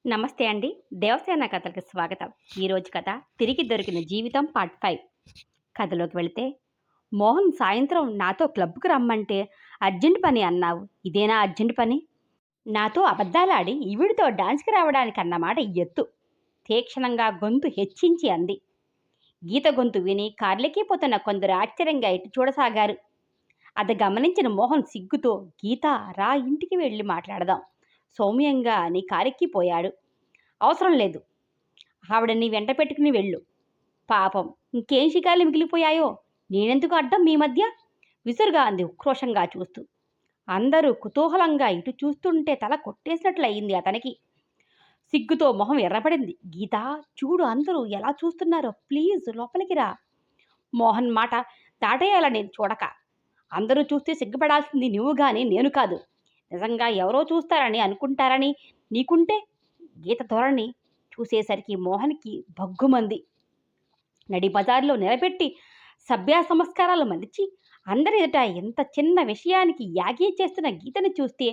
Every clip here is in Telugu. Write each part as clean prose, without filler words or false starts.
నమస్తే అండి. దేవసేన కథలకు స్వాగతం. ఈరోజు కథ 'తిరిగి దొరికిన జీవితం' పార్ట్ 5. కథలోకి వెళితే, మోహన్ సాయంత్రం నాతో క్లబ్‌కి రమ్మంటే అర్జెంట్ పని అన్నావు. ఇదేనా అర్జెంట్ పని? నాతో అబద్ధాలాడి ఈవిడితో డాన్స్‌కి రావడానికి అన్నమాట ఎత్తు. తీక్షణంగా గొంతు హెచ్చించి అంది. గీత గొంతు విని కార్లెక్కిపోతున్న కొందరు ఆశ్చర్యంగా ఇటు చూడసాగారు. అది గమనించిన మోహన్ సిగ్గుతో, గీతా రా ఇంటికి వెళ్ళి మాట్లాడదాం సౌమ్యంగా అని కారెక్కిపోయాడు. అవసరం లేదు. ఆవిడని వెంట పెట్టుకుని వెళ్ళు. పాపం ఇంకేం షికార్లు మిగిలిపోయాయో. నేనెందుకు అడ్డం మీ మధ్య? విసురుగా అంది ఉక్రోషంగా చూస్తూ. అందరూ కుతూహలంగా ఇటు చూస్తుంటే తల కొట్టేసినట్లయింది అతనికి. సిగ్గుతో మొహం ఎర్రపడింది. గీతా చూడు అందరూ ఎలా చూస్తున్నారో, ప్లీజ్ లోపలికి రా. మోహన్ మాట దాటేయాలని చూడక, అందరూ చూస్తే సిగ్గుపడాల్సింది నువ్వు గాని నేను కాదు. నిజంగా ఎవరో చూస్తారని అనుకుంటారని నీకుంటే. గీత ధోరణి చూసేసరికి మోహన్కి భగ్గుమంది. నడి బజార్లో నిలబెట్టి సభ్య సంస్కారాలు మలిచి అందరి ఎదుట ఎంత చిన్న విషయానికి యాగీ చేస్తున్న గీతని చూస్తే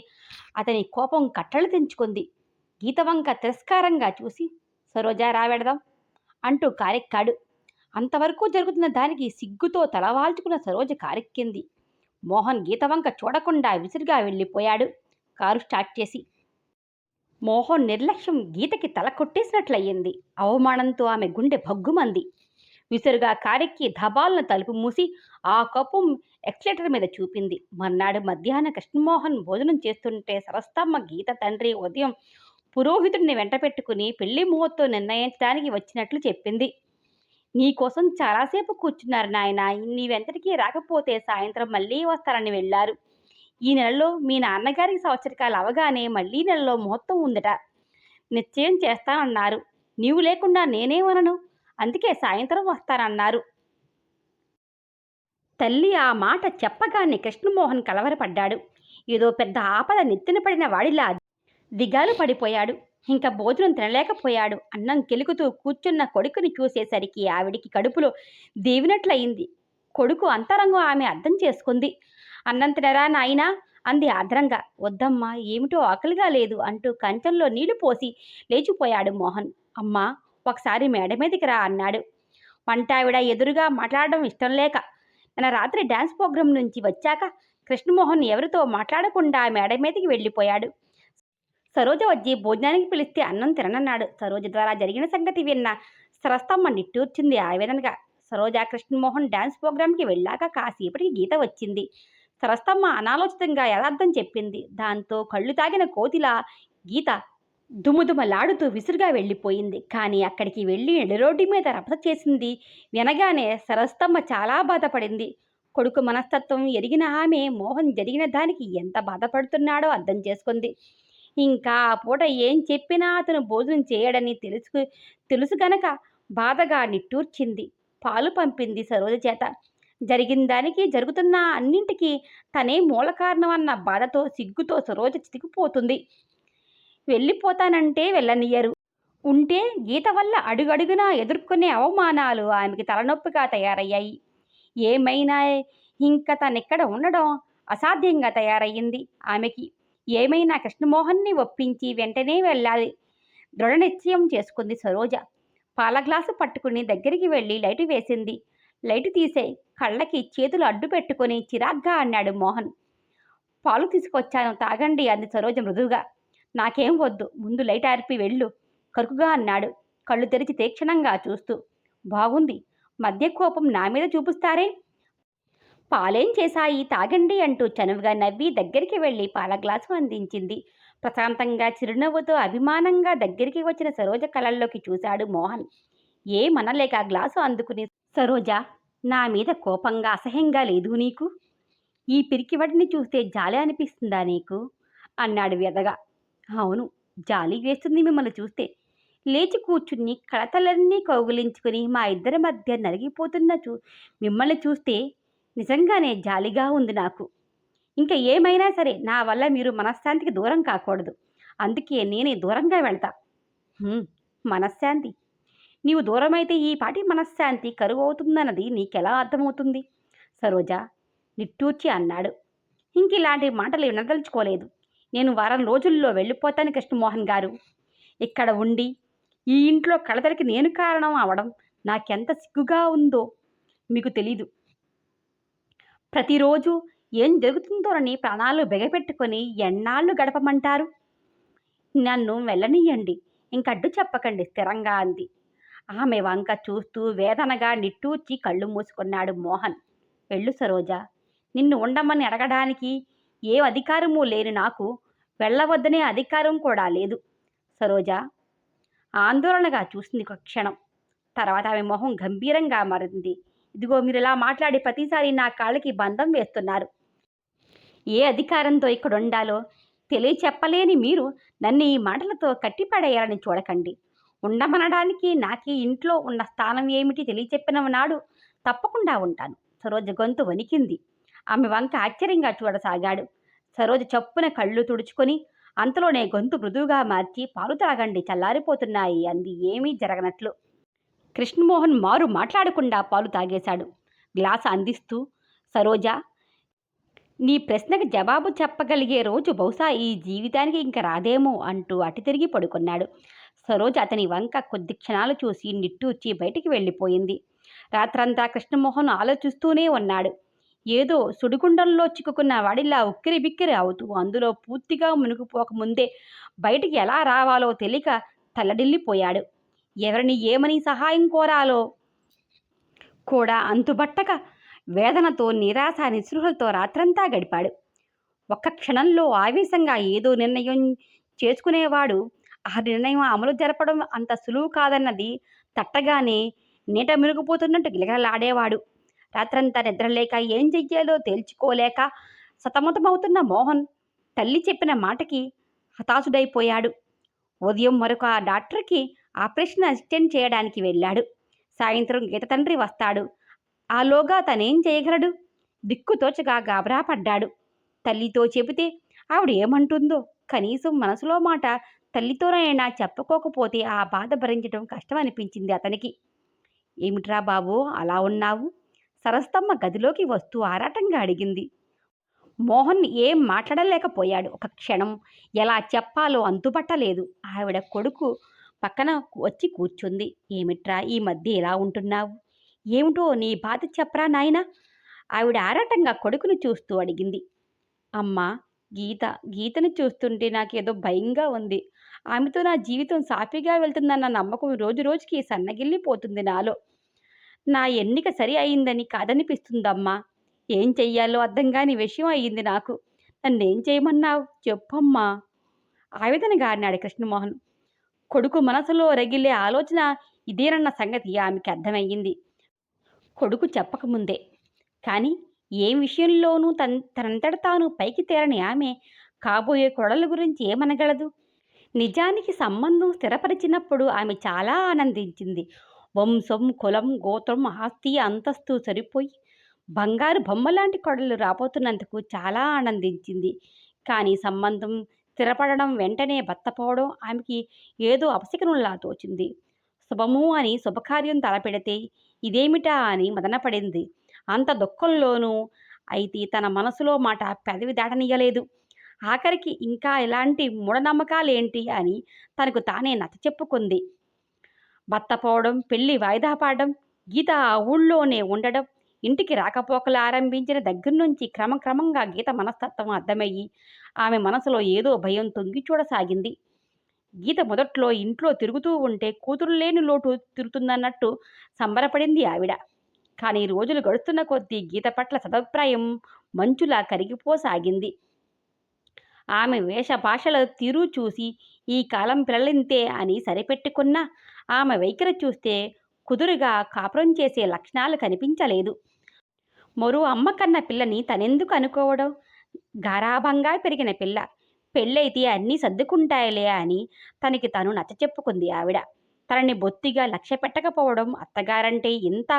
అతని కోపం కట్టలు తెంచుకుంది. గీత వంక తిరస్కారంగా చూసి, సరోజా రావెడదాం అంటూ కారెక్కాడు. అంతవరకు జరుగుతున్న దానికి సిగ్గుతో తలవాల్చుకున్న సరోజ కారెక్కింది. మోహన్ గీత వంక చూడకుండా విసురుగా వెళ్ళిపోయాడు కారు స్టార్ట్ చేసి. మోహన్ నిర్లక్ష్యం గీతకి తల కొట్టేసినట్లయింది. అవమానంతో ఆమె గుండె భగ్గుమంది. విసురుగా కారెక్కి ధబాలను తలుపు మూసి ఆ కప్పు ఎక్స్లేటర్ మీద చూపింది. మర్నాడు మధ్యాహ్నం కృష్ణమోహన్ భోజనం చేస్తుంటే సరస్తమ్మ గీత తండ్రి ఉదయం పురోహితుడిని వెంట పెట్టుకుని పెళ్లి ముహూర్తం నిర్ణయించడానికి వచ్చినట్లు చెప్పింది. నీకోసం చాలాసేపు కూర్చున్నారు నాయన, నీవెంతటికీ రాకపోతే సాయంత్రం మళ్ళీ వస్తారని వెళ్ళారు. ఈ నెలలో మీ నాన్నగారికి సంవత్సరకాలు అవగానే మళ్ళీ నెలలో ముహూర్తం ఉందట. నిశ్చయం చేస్తానన్నారు. నీవు లేకుండా నేనేమనను. అందుకే సాయంత్రం వస్తానన్నారు. తల్లి ఆ మాట చెప్పగానే కృష్ణమోహన్ కలవరపడ్డాడు. ఏదో పెద్ద ఆపద నెత్తిన పడిన వాడిలా దిగాలు పడిపోయాడు. ఇంకా భోజనం తినలేకపోయాడు. అన్నం కెలుకుతూ కూర్చున్న కొడుకుని చూసేసరికి ఆవిడికి కడుపులో దేవినట్లయింది. కొడుకు అంతరంగం ఆమె అర్థం చేసుకుంది. అన్నం తినరా నాయనా అంది ఆద్రంగా. వద్దమ్మా, ఏమిటో ఆకలిగా లేదు అంటూ కంచంలో నీళ్లు పోసి లేచిపోయాడు మోహన్. అమ్మా, ఒకసారి మేడ మీదకి రా అన్నాడు. వంటావిడ ఎదురుగా మాట్లాడడం ఇష్టం లేక నిన్న రాత్రి డ్యాన్స్ ప్రోగ్రాం నుంచి వచ్చాక కృష్ణమోహన్ ఎవరితో మాట్లాడకుండా మేడ మీదకి వెళ్ళిపోయాడు. సరోజ వచ్చి భోజనానికి పిలిస్తే అన్నం తిననన్నాడు. సరోజ ద్వారా జరిగిన సంగతి విన్న సరస్తమ్మ నిట్టూర్చింది ఆవేదనగా. సరోజ కృష్ణమోహన్ డ్యాన్స్ ప్రోగ్రాంకి వెళ్ళాక కాసేపటికి గీత వచ్చింది. సరస్తమ్మ అనాలోచితంగా యథార్థం చెప్పింది. దాంతో కళ్ళు తాగిన కోతిలా గీత దుముదుమలాడుతూ విసురుగా వెళ్ళిపోయింది. కానీ అక్కడికి వెళ్ళి నడిరోడ్డు మీద రభస చేసింది వినగానే సరస్తమ్మ చాలా బాధపడింది. కొడుకు మనస్తత్వం ఎరిగిన ఆమె మోహన్ జరిగిన దానికి ఎంత బాధపడుతున్నాడో అర్థం చేసుకుంది. ఇంకా ఆ పూట ఏం చెప్పినా అతను భోజనం చేయడని తెలుసు గనక బాధగా నిట్టూర్చింది. పాలు పంపింది సరోజ చేత. జరిగిన దానికి జరుగుతున్న అన్నింటికీ తనే మూల కారణం అన్న బాధతో సిగ్గుతో సరోజ చితికిపోతుంది. వెళ్ళిపోతానంటే వెళ్ళనియ్యరు. ఉంటే గీత వల్ల అడుగడుగునా ఎదుర్కొనే అవమానాలు ఆమెకి తలనొప్పిగా తయారయ్యాయి. ఏమైనా ఇంక తనిక్కడ ఉండడం అసాధ్యంగా తయారయ్యింది ఆమెకి. ఏమైనా కృష్ణమోహన్ని ఒప్పించి వెంటనే వెళ్ళాలి దృఢ నిశ్చయం చేసుకుంది సరోజ. పాల గ్లాసు పట్టుకుని దగ్గరికి వెళ్ళి లైటు వేసింది. లైటు తీసే కళ్ళకి చేతులు అడ్డు పెట్టుకుని చిరాగ్గా అన్నాడు మోహన్. పాలు తీసుకొచ్చాను తాగండి అంది సరోజ మృదువుగా. నాకేం వద్దు, ముందు లైట్ ఆర్పి వెళ్ళు కరుకుగా అన్నాడు కళ్ళు తెరిచి తీక్షణంగా చూస్తూ. బాగుంది, మధ్య కోపం నా మీద చూపిస్తారే. పాలేం చేశాయి తాగండి అంటూ చనువుగా నవ్వి దగ్గరికి వెళ్ళి పాల గ్లాసు అందించింది. ప్రశాంతంగా చిరునవ్వుతో అభిమానంగా దగ్గరికి వచ్చిన సరోజ కళ్ళల్లోకి చూశాడు మోహన్. ఏమనలేక గ్లాసు అందుకుని, సరోజ, నా మీద కోపంగా అసహ్యంగా లేదు నీకు? ఈ పిరికివాడిని చూస్తే జాలి అనిపిస్తుందా నీకు అన్నాడు వ్యధగా. అవును, జాలి వేస్తుంది మిమ్మల్ని చూస్తే. లేచి కూర్చుని కళతలన్నీ కౌగిలించుకుని మా ఇద్దరి మధ్య నలిగిపోతున్న మిమ్మల్ని చూస్తే నిజంగానే జాలిగా ఉంది నాకు. ఇంకా ఏమైనా సరే నా వల్ల మీరు మనశ్శాంతికి దూరం కాకూడదు. అందుకే నేనే దూరంగా వెళ్తా. మనశ్శాంతి? నీవు దూరమైతే ఈ పాటి మనశ్శాంతి కరువు అవుతుందన్నది నీకెలా అర్థమవుతుంది? సరోజ నిట్టూర్చి అన్నాడు. ఇంక ఇలాంటి మాటలు వినదలుచుకోలేదు. నేను వారం రోజుల్లో వెళ్ళిపోతాను కృష్ణమోహన్ గారు. ఇక్కడ ఉండి ఈ ఇంట్లో కలతలకి నేను కారణం అవడం నాకెంత సిగ్గుగా ఉందో మీకు తెలీదు. ప్రతిరోజు ఏం జరుగుతుందోనని ప్రాణాలు బెగపెట్టుకొని ఎన్నాళ్ళు గడపమంటారు? నన్ను వెళ్ళనీయండి. ఇంకడ్డు చెప్పకండి స్థిరంగా అంది. ఆమె వంక చూస్తూ వేదనగా నిట్టూర్చి కళ్ళు మూసుకున్నాడు మోహన్. వెళ్ళు సరోజా. నిన్ను ఉండమని అడగడానికి ఏ అధికారమూ లేని నాకు వెళ్ళవద్దనే అధికారం కూడా లేదు. సరోజ ఆందోళనగా చూసింది ఒక క్షణం. తర్వాత ఆమె మొహం గంభీరంగా మారింది. ఇదిగో మీరిలా మాట్లాడే ప్రతిసారి నా కాళ్ళకి బంధం వేస్తున్నారు. ఏ అధికారంతో ఇక్కడ ఉండాలో తెలియచెప్పలేని మీరు నన్ను ఈ మాటలతో కట్టిపడేయాలని చూడకండి. ఉండమనడానికి నాకీ ఇంట్లో ఉన్న స్థానం ఏమిటి తెలియచెప్పిన నాడు తప్పకుండా ఉంటాను. సరోజ గొంతు వణికింది. ఆమె వంక ఆశ్చర్యంగా చూడసాగాడు. సరోజ చప్పున కళ్ళు తుడుచుకొని అంతలోనే గొంతు మృదువుగా మార్చి పాలు తాగండి చల్లారిపోతున్నాయి అంది ఏమీ జరగనట్లు. కృష్ణమోహన్ మారు మాట్లాడకుండా పాలు తాగేశాడు. గ్లాసు అందిస్తూ సరోజ నీ ప్రశ్నకు జవాబు చెప్పగలిగే రోజు బహుశా ఈ జీవితానికి ఇంక రాదేమో అంటూ అటు తిరిగి పడుకున్నాడు. సరోజ అతని వంక కొద్ది క్షణాలు చూసి నిట్టూర్చి బయటికి వెళ్ళిపోయింది. రాత్రంతా కృష్ణమోహన్ ఆలోచిస్తూనే ఉన్నాడు. ఏదో సుడిగుండంలో చిక్కుకున్న వాడిలా ఉక్కిరి బిక్కిరి అవుతూ అందులో పూర్తిగా మునిగిపోకముందే బయటికి ఎలా రావాలో తెలియక తల్లడిల్లిపోయాడు. ఎవరిని ఏమని సహాయం కోరాలో కూడా అంతుబట్టక వేదనతో నిరాశ నిస్పృహలతో రాత్రంతా గడిపాడు. ఒక్క క్షణంలో ఆవేశంగా ఏదో నిర్ణయం చేసుకునేవాడు ఆ నిర్ణయం అమలు జరపడం అంత సులువు కాదన్నది తట్టగానే నీట మునిగిపోతున్నట్టు గిలగలాడేవాడు. రాత్రంతా నిద్రలేక ఏం చెయ్యాలో తేల్చుకోలేక సతమతమవుతున్న మోహన్ తల్లి చెప్పిన మాటకి హతాశుడైపోయాడు. ఉదయం మరొక డాక్టర్కి ఆపరేషన్ అసిస్టెంట్ చేయడానికి వెళ్ళాడు. సాయంత్రం గీత తండ్రి వస్తాడు. ఆలోగా తనేం చేయగలడు? దిక్కుతోచగా గాబరా పడ్డాడు. తల్లితో చెబితే ఆవిడ ఏమంటుందో, కనీసం మనసులో మాట తల్లితోనైనా చెప్పుకోకపోతే ఆ బాధ భరించడం కష్టమనిపించింది అతనికి. ఏమిట్రా బాబు అలా ఉన్నావు? సరస్తమ్మ గదిలోకి వస్తూ ఆరాటంగా అడిగింది. మోహన్ ఏం మాట్లాడలేకపోయాడు. ఒక క్షణం ఎలా చెప్పాలో అంతుపట్టలేదు. ఆవిడ కొడుకు పక్కన వచ్చి కూర్చుంది. ఏమిట్రా ఈ మధ్య ఎలా ఉంటున్నావు? ఏమిటో నీ బాధ చెప్పరా నాయనా? ఆవిడ ఆరాటంగా కొడుకును చూస్తూ అడిగింది. అమ్మా, గీతను చూస్తుంటే నాకేదో భయంగా ఉంది. ఆమెతో నా జీవితం సాఫీగా వెళ్తుందన్న నమ్మకం రోజు రోజుకి సన్నగిల్లిపోతుంది నాలో. నా ఎన్నిక సరి అయిందని కాదనిపిస్తుందమ్మా. ఏం చెయ్యాలో అర్థం కాని విషయం అయ్యింది నాకు. నన్నేం చేయమన్నావు చెప్పమ్మా ఆవేదనగా అన్నాడు కృష్ణమోహన్. కొడుకు మనసులో రగిలే ఆలోచన ఇదేనన్న సంగతి ఆమెకి అర్థమయ్యింది. కొడుకు చెప్పకముందే. కానీ ఏ విషయంలోనూ తనంతట తాను పైకి తేరని ఆమె కాబోయే కోడల గురించి ఏమనగలదు? నిజానికి సంబంధం స్థిరపరిచినప్పుడు ఆమె చాలా ఆనందించింది. వంశం, కులం, గోత్రం, ఆస్తి, అంతస్తు సరిపోయి బంగారు బొమ్మలాంటి కోడలు రాబోతున్నందుకు చాలా ఆనందించింది. కానీ సంబంధం స్థిరపడడం, వెంటనే భర్తపోవడం ఆమెకి ఏదో అపశకునంలా తోచింది. శుభము అని శుభకార్యం తలపెడితే ఇదేమిటా అని మదనపడింది. అంత దుఃఖంలోనూ అయితే తన మనసులో మాట పెదవి దాటనీయలేదు. ఆఖరికి ఇంకా ఎలాంటి మూఢనమ్మకాలేంటి అని తనకు తానే నచ్చచెప్పుకుంది. భర్త పోవడం, పెళ్లి వాయిదా పడడం, గీత ఆ ఊళ్ళోనే ఉండడం, ఇంటికి రాకపోకలు ఆరంభించిన దగ్గర నుంచి క్రమక్రమంగా గీత మనస్తత్వం అర్థమయ్యి ఆమె మనసులో ఏదో భయం తొంగి చూడసాగింది. గీత మొదట్లో ఇంట్లో తిరుగుతూ ఉంటే కూతురు లేని లోటు తిరుగుతుందన్నట్టు సంబరపడింది ఆవిడ. కానీ రోజులు గడుస్తున్న కొద్దీ గీత పట్ల సదభిప్రాయం మంచులా కరిగిపోసాగింది. ఆమె వేషభాషల తీరు చూసి ఈ కాలం పిల్లలింతే అని సరిపెట్టుకున్నా ఆమె వైఖరి చూస్తే కుదురుగా కాపురం చేసే లక్షణాలు కనిపించలేదు. మరో అమ్మ కన్న పిల్లని తనెందుకు అనుకోవడం? గారాభంగా పెరిగిన పిల్ల. పెళ్ళైతే అన్నీ సర్దుకుంటాయిలే అని తనకి తను నచ్చచెప్పుకుంది ఆవిడ. తనని బొత్తిగా లక్ష్య పెట్టకపోవడం, అత్తగారంటే ఇంత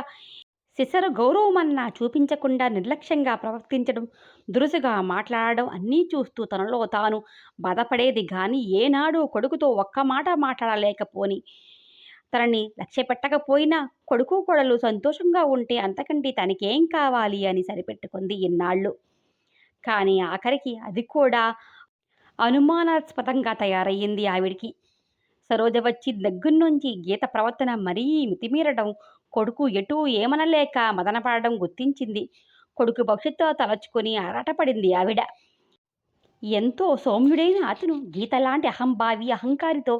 శిశర గౌరవమన్నా చూపించకుండా నిర్లక్ష్యంగా ప్రవర్తించడం, దురుసుగా మాట్లాడడం అన్నీ చూస్తూ తనలో తాను బాధపడేది గాని ఏనాడు కొడుకుతో ఒక్క మాట మాట్లాడలేకపోని. తనని లక్ష్య పెట్టకపోయినా కొడుకు కోడలు సంతోషంగా ఉంటే అంతకంటే తనకేం కావాలి అని సరిపెట్టుకుంది ఇన్నాళ్ళు. కానీ ఆఖరికి అది కూడా అనుమానాస్పదంగా తయారయ్యింది ఆవిడికి. సరోజ వచ్చి దగ్గర్నుంచి గీత ప్రవర్తన మరీ మితిమీరడం, కొడుకు ఎటూ ఏమనలేక మదనపడడం గుర్తించింది. కొడుకు భవిష్యత్తు తలచుకొని ఆరాటపడింది ఆవిడ. ఎంతో సౌమ్యుడైన అతను గీతలాంటి అహంభావి, అహంకారితో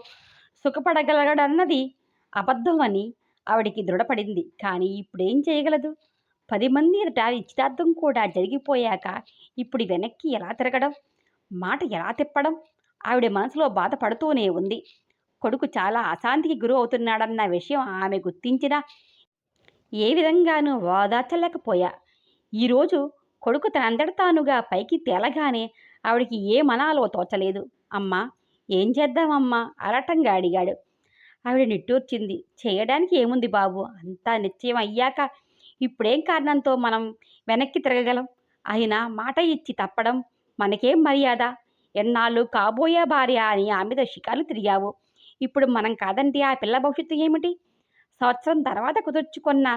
సుఖపడగలగడన్నది అబద్ధమని ఆవిడికి దృఢపడింది. కానీ ఇప్పుడేం చేయగలదు? 10 మంది ఎదుట నిశ్చితార్థం కూడా జరిగిపోయాక ఇప్పుడు వెనక్కి ఎలా తిరగడం? మాట ఎలా తిప్పడం? ఆవిడ మనసులో బాధపడుతూనే ఉంది. కొడుకు చాలా అశాంతికి గురి అవుతున్నాడన్న విషయం ఆమె గుర్తించినా ఏ విధంగానూ ఓదార్చలేకపోయా. ఈరోజు కొడుకు తనంతట తానుగా పైకి తేలగానే ఆవిడికి ఏమనాలో తోచలేదు. అమ్మా, ఏం చేద్దామమ్మా? అరటంగా అడిగాడు. ఆవిడ నిట్టూర్చింది. చేయడానికి ఏముంది బాబు, అంతా నిశ్చయం అయ్యాక ఇప్పుడేం కారణంతో మనం వెనక్కి తిరగగలం? అయినా మాట ఇచ్చి తప్పడం మనకేం మర్యాద? ఎన్నాళ్ళు కాబోయే భార్య అని ఆమెతో షికార్లు తిరిగావు. ఇప్పుడు మనం కాదంటే ఆ పిల్ల భవిష్యత్తు ఏమిటి? సంవత్సరం తర్వాత కుదుర్చుకున్న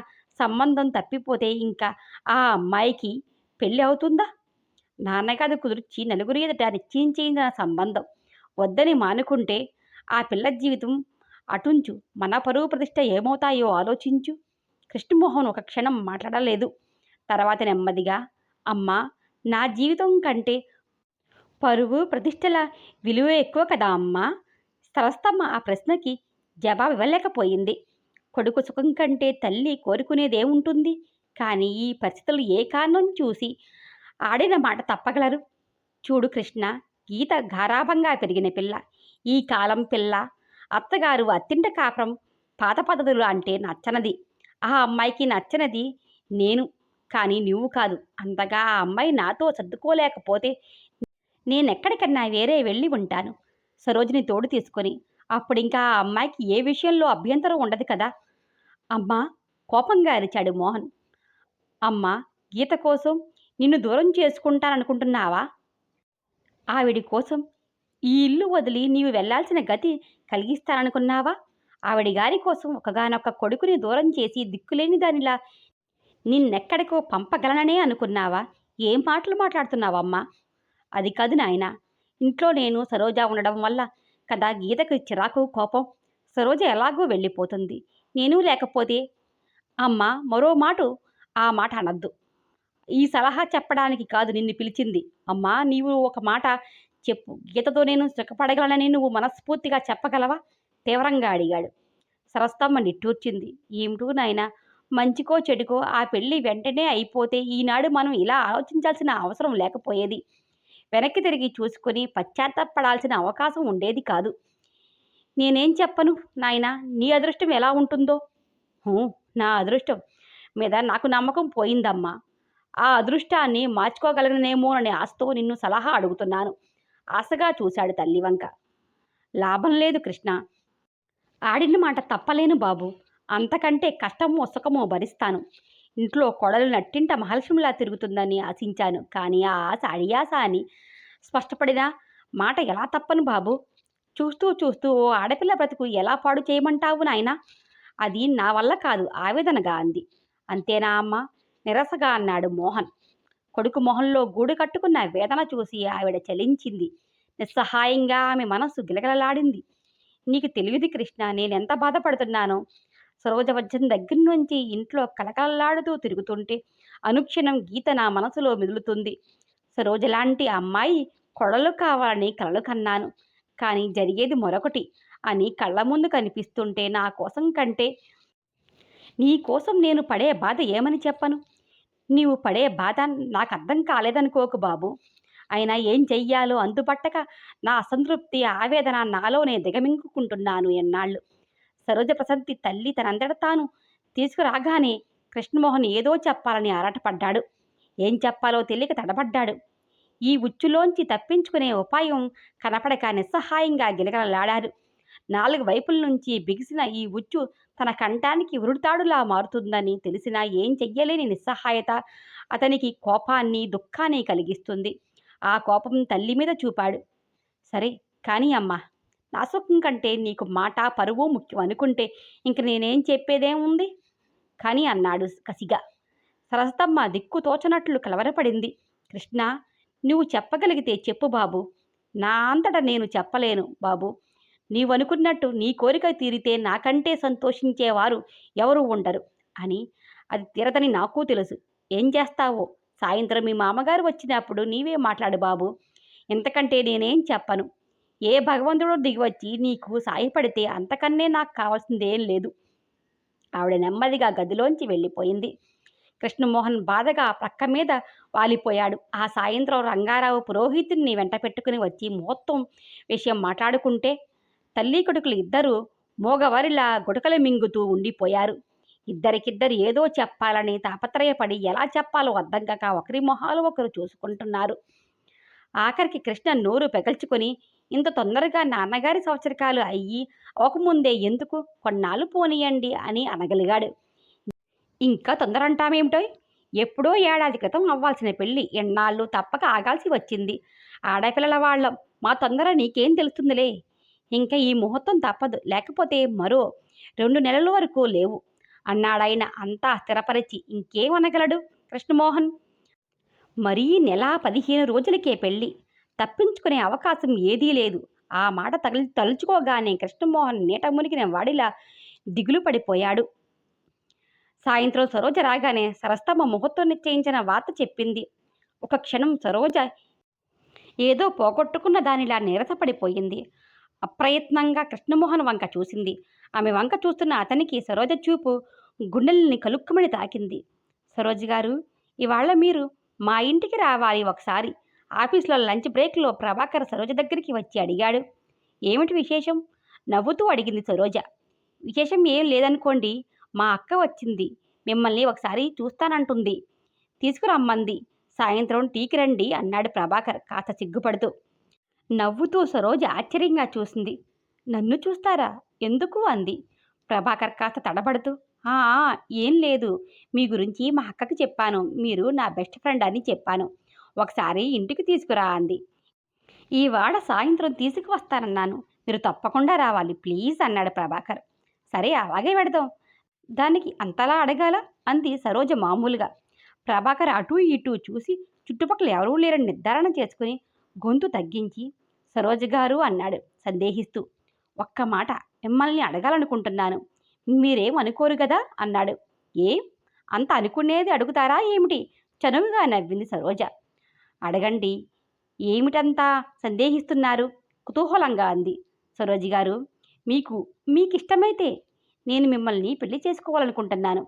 సంబంధం తప్పిపోతే ఇంకా ఆ అమ్మాయికి పెళ్ళి అవుతుందా? నాన్నగారు కుదిర్చి నలుగురి ఎదుట నిశ్చయించిన సంబంధం వద్దని మానుకుంటే ఆ పిల్ల జీవితం అటుంచు, మన పరువు ప్రతిష్ట ఏమవుతాయో ఆలోచించు. కృష్ణమోహన్ ఒక క్షణం మాట్లాడలేదు. తర్వాత నెమ్మదిగా, అమ్మా, నా జీవితం కంటే పరువు ప్రతిష్టల విలువ ఎక్కువ కదా అమ్మా? సరస్తమ్మ ఆ ప్రశ్నకి జవాబు ఇవ్వలేకపోయింది. కొడుకు సుఖం కంటే తల్లి కోరుకునేదేముంటుంది? కానీ ఈ పరిస్థితులు ఏ కారణం చూసి ఆడిన మాట తప్పగలరు? చూడు కృష్ణ, గీత గారాభంగా పెరిగిన పిల్ల. ఈ కాలం పిల్ల అత్తగారు అత్తింట కాపురం పాత పద్ధతులు అంటే నచ్చనది. ఆ అమ్మాయికి నచ్చనది నేను, కానీ నువ్వు కాదు. అంతగా ఆ అమ్మాయి నాతో సర్దుకోలేకపోతే నేనెక్కడికన్నా వేరే వెళ్ళి ఉంటాను, సరోజిని తోడు తీసుకొని. అప్పుడింకా ఆ అమ్మాయికి ఏ విషయంలో అభ్యంతరం ఉండదు కదా. అమ్మా, కోపంగా అరిచాడు మోహన్. అమ్మా, గీత కోసం నిన్ను దూరం చేసుకుంటాననుకుంటున్నావా? ఆవిడి కోసం ఈ ఇల్లు వదిలి నీవు వెళ్లాల్సిన గతి కలిగిస్తాననుకున్నావా? ఆవిడి గారి కోసం ఒకగానొక్క కొడుకుని దూరం చేసి దిక్కులేని దానిలా నిన్నెక్కడికో పంపగలననే అనుకున్నావా? ఏం మాటలు మాట్లాడుతున్నావమ్మా? అది కాదు నాయనా. ఇంట్లో నేను సరోజ ఉండడం వల్ల కదా గీతకు చిరాకు, కోపం. సరోజ ఎలాగూ వెళ్ళిపోతుంది. నేను లేకపోతే అమ్మ మరో మాట ఆ మాట అనద్దు. ఈ సలహా చెప్పడానికి కాదు నిన్ను పిలిచింది. అమ్మా, నీవు ఒక మాట చెప్పు. గీతతో నేను సుఖపడగలనని నువ్వు మనస్ఫూర్తిగా చెప్పగలవా? తీవ్రంగా అడిగాడు. సరస్తమ్మ నిట్టూర్చింది. ఏమిటో నాయనా, మంచికో చెడుకో ఆ పెళ్లి వెంటనే అయిపోతే ఈనాడు మనం ఇలా ఆలోచించాల్సిన అవసరం లేకపోయేది. వెనక్కి తిరిగి చూసుకొని పశ్చాత్తాపడాల్సిన అవకాశం ఉండేది కాదు. నేనేం చెప్పను నాయనా, నీ అదృష్టం ఎలా ఉంటుందో? హూ, నా అదృష్టం మీద నాకు నమ్మకం పోయిందమ్మా. ఆ అదృష్టాన్ని మార్చుకోగలగనేమోనని ఆశతో నిన్ను సలహా అడుగుతున్నాను. ఆశగా చూశాడు తల్లి వంక. లాభం లేదు కృష్ణ. ఆడిన మాట తప్పలేను బాబు. అంతకంటే కష్టమో సుఖమో భరిస్తాను. ఇంట్లో కొడలు నట్టింట మహలక్ష్మిలా తిరుగుతుందని ఆశించాను. కానీ ఆ ఆశ అడియాస అని స్పష్టపడిన మాట ఎలా తప్పను బాబు? చూస్తూ చూస్తూ ఓ ఆడపిల్ల బ్రతుకు ఎలా పాడు చేయమంటావు నాయనా? అది నా వల్ల కాదు, ఆవేదనగా అంది. అంతేనా అమ్మా? నిరసగా అన్నాడు మోహన్. కొడుకు మొహంలో గూడు కట్టుకున్న వేదన చూసి ఆవిడ చలించింది. నిస్సహాయంగా ఆమె మనస్సు గిలగిలలాడింది. నీకు తెలియదు కృష్ణ, నేనెంత బాధపడుతున్నానో. సరోజ వచ్చిన దగ్గర నుంచి ఇంట్లో కలకలలాడుతూ తిరుగుతుంటే అనుక్షణం గీత నా మనసులో మిదులుతుంది. సరోజలాంటి అమ్మాయి కొడలు కావాలని కలలు కన్నాను. కానీ జరిగేది మరొకటి అని కళ్ళ ముందు కనిపిస్తుంటే నా కోసం కంటే నీ కోసం నేను పడే బాధ ఏమని చెప్పను? నీవు పడే బాధ నాకు అర్థం కాలేదనుకోకు బాబు. అయినా ఏం చెయ్యాలో అంతుపట్టక నా అసంతృప్తి, ఆవేదన నాలోనే దిగమింగుకుంటున్నాను ఎన్నాళ్ళు. సరోజ ప్రశాంతి తల్లి తనంతట తాను తీసుకురాగానే కృష్ణమోహన్ ఏదో చెప్పాలని ఆరాటపడ్డాడు. ఏం చెప్పాలో తెలియక తడబడ్డాడు. ఈ ఉచ్చులోంచి తప్పించుకునే ఉపాయం కనపడక నిస్సహాయంగా గిలగలలాడారు. 4 వైపుల నుంచి బిగిసిన ఈ ఉచ్చు తన కంఠానికి ఉరుడుతాడులా మారుతుందని తెలిసినా ఏం చెయ్యలేని నిస్సహాయత అతనికి కోపాన్ని, దుఃఖాన్ని కలిగిస్తుంది. ఆ కోపం తల్లి మీద చూపాడు. సరే కానీ అమ్మా, నా సుఖం కంటే నీకు మాట, పరువు ముఖ్యం అనుకుంటే ఇంక నేనేం చెప్పేదేముంది? కానీ అన్నాడు కసిగా. సరస్తమ్మ దిక్కు తోచనట్లు కలవరపడింది. కృష్ణ, నువ్వు చెప్పగలిగితే చెప్పు బాబు. నా అంతట నేను చెప్పలేను బాబు. నీవనుకున్నట్టు నీ కోరిక తీరితే నాకంటే సంతోషించేవారు ఎవరు ఉండరు అని. అది తీరదని నాకు తెలుసు. ఏం చేస్తావో సాయంత్రం మీ మామగారు వచ్చినప్పుడు నీవే మాట్లాడు బాబు. ఇంతకంటే నేనేం చెప్పను. ఏ భగవంతుడో దిగివచ్చి నీకు సాయపడితే అంతకన్నే నాకు కావాల్సిందేం లేదు. ఆవిడ నెమ్మదిగా గదిలోంచి వెళ్ళిపోయింది. కృష్ణమోహన్ బాధగా ప్రక్క మీద వాలిపోయాడు. ఆ సాయంత్రం రంగారావు పురోహితుడిని వెంట పెట్టుకుని వచ్చి ముహూర్తం విషయం మాట్లాడుకుంటే తల్లి కొడుకులు ఇద్దరూ మోగవారిలా గుటకలు మింగుతూ ఉండిపోయారు. ఇద్దరికిద్దరు ఏదో చెప్పాలని తాపత్రయపడి ఎలా చెప్పాలో అర్థం కాక ఒకరి మొహాలు ఒకరు చూసుకుంటున్నారు. ఆఖరికి కృష్ణ నోరు పెగల్చుకొని, ఇంత తొందరగా నాన్నగారి సంవత్సరకాలు అయ్యి అవకముందే ఎందుకు, కొన్నాళ్ళు పోనీయండి అని అనగలిగాడు. ఇంకా తొందర అంటామేమిటోయ్? ఎప్పుడో ఏడాది క్రితం అవ్వాల్సిన పెళ్ళి ఎన్నాళ్ళు తప్పక ఆగాల్సి వచ్చింది. ఆడపిల్లల వాళ్ళం, మా తొందర నీకేం తెలుస్తుందిలే. ఇంకా ఈ ముహూర్తం తప్పదు, లేకపోతే మరో 2 నెలల వరకు లేవు అన్నాడాయన అంతా స్థిరపరిచి. ఇంకేమనగలడు కృష్ణమోహన్? మరీ నెల 15 రోజులకే పెళ్ళి, తప్పించుకునే అవకాశం ఏదీ లేదు. ఆ మాట తలుచుకోగానే కృష్ణమోహన్ నీట మునిగిన వాడిలా దిగులు పడిపోయాడు. సాయంత్రం సరోజ రాగానే సరస్తమ ముహూర్తం నిశ్చయించిన వార్త చెప్పింది. ఒక క్షణం సరోజ ఏదో పోగొట్టుకున్న దానిలా నీరసపడిపోయింది. అప్రయత్నంగా కృష్ణమోహన్ వంక చూసింది. ఆమె వంక చూస్తున్న అతనికి సరోజ చూపు గుండెల్ని కలుక్కుమని తాకింది. సరోజ గారు, ఇవాళ మీరు మా ఇంటికి రావాలి ఒకసారి. ఆఫీస్లో లంచ్ బ్రేక్లో ప్రభాకర్ సరోజ దగ్గరికి వచ్చి అడిగాడు. ఏమిటి విశేషం? నవ్వుతూ అడిగింది సరోజ. విశేషం ఏం లేదనుకోండి. మా అక్క వచ్చింది, మిమ్మల్ని ఒకసారి చూస్తానంటుంది, తీసుకురమ్మంది. సాయంత్రం టీకి రండి అన్నాడు ప్రభాకర్ కాస్త సిగ్గుపడుతూ. నవ్వుతూ సరోజ ఆశ్చర్యంగా చూసింది. నన్ను చూస్తారా? ఎందుకు అంది ప్రభాకర్ కాస్త తడబడుతూ. ఆ ఏం లేదు, మీ గురించి మా అక్కకి చెప్పాను, మీరు నా బెస్ట్ ఫ్రెండ్ అని చెప్పాను, ఒకసారి ఇంటికి తీసుకురా అంది. ఈవాడ సాయంత్రం తీసుకువస్తానన్నాను, మీరు తప్పకుండా రావాలి ప్లీజ్ అన్నాడు ప్రభాకర్. సరే అలాగే పెడదాం, దానికి అంతలా అడగాల అంది సరోజ మామూలుగా. ప్రభాకర్ అటూ ఇటూ చూసి చుట్టుపక్కల ఎవరూ లేరని నిర్ధారణ చేసుకుని గొంతు తగ్గించి సరోజ గారు అన్నాడు సందేహిస్తూ. ఒక్క మాట మిమ్మల్ని అడగాలనుకుంటున్నాను, మీరేం అనుకోరు కదా అన్నాడు. ఏం అంత అనుకునేది అడుగుతారా ఏమిటి? చనువుగా నవ్వింది సరోజ. అడగండి, ఏమిటంతా సందేహిస్తున్నారు? కుతూహలంగా అంది. సరోజ గారు, మీకిష్టమైతే నేను మిమ్మల్ని పెళ్లి చేసుకోవాలనుకుంటున్నాను.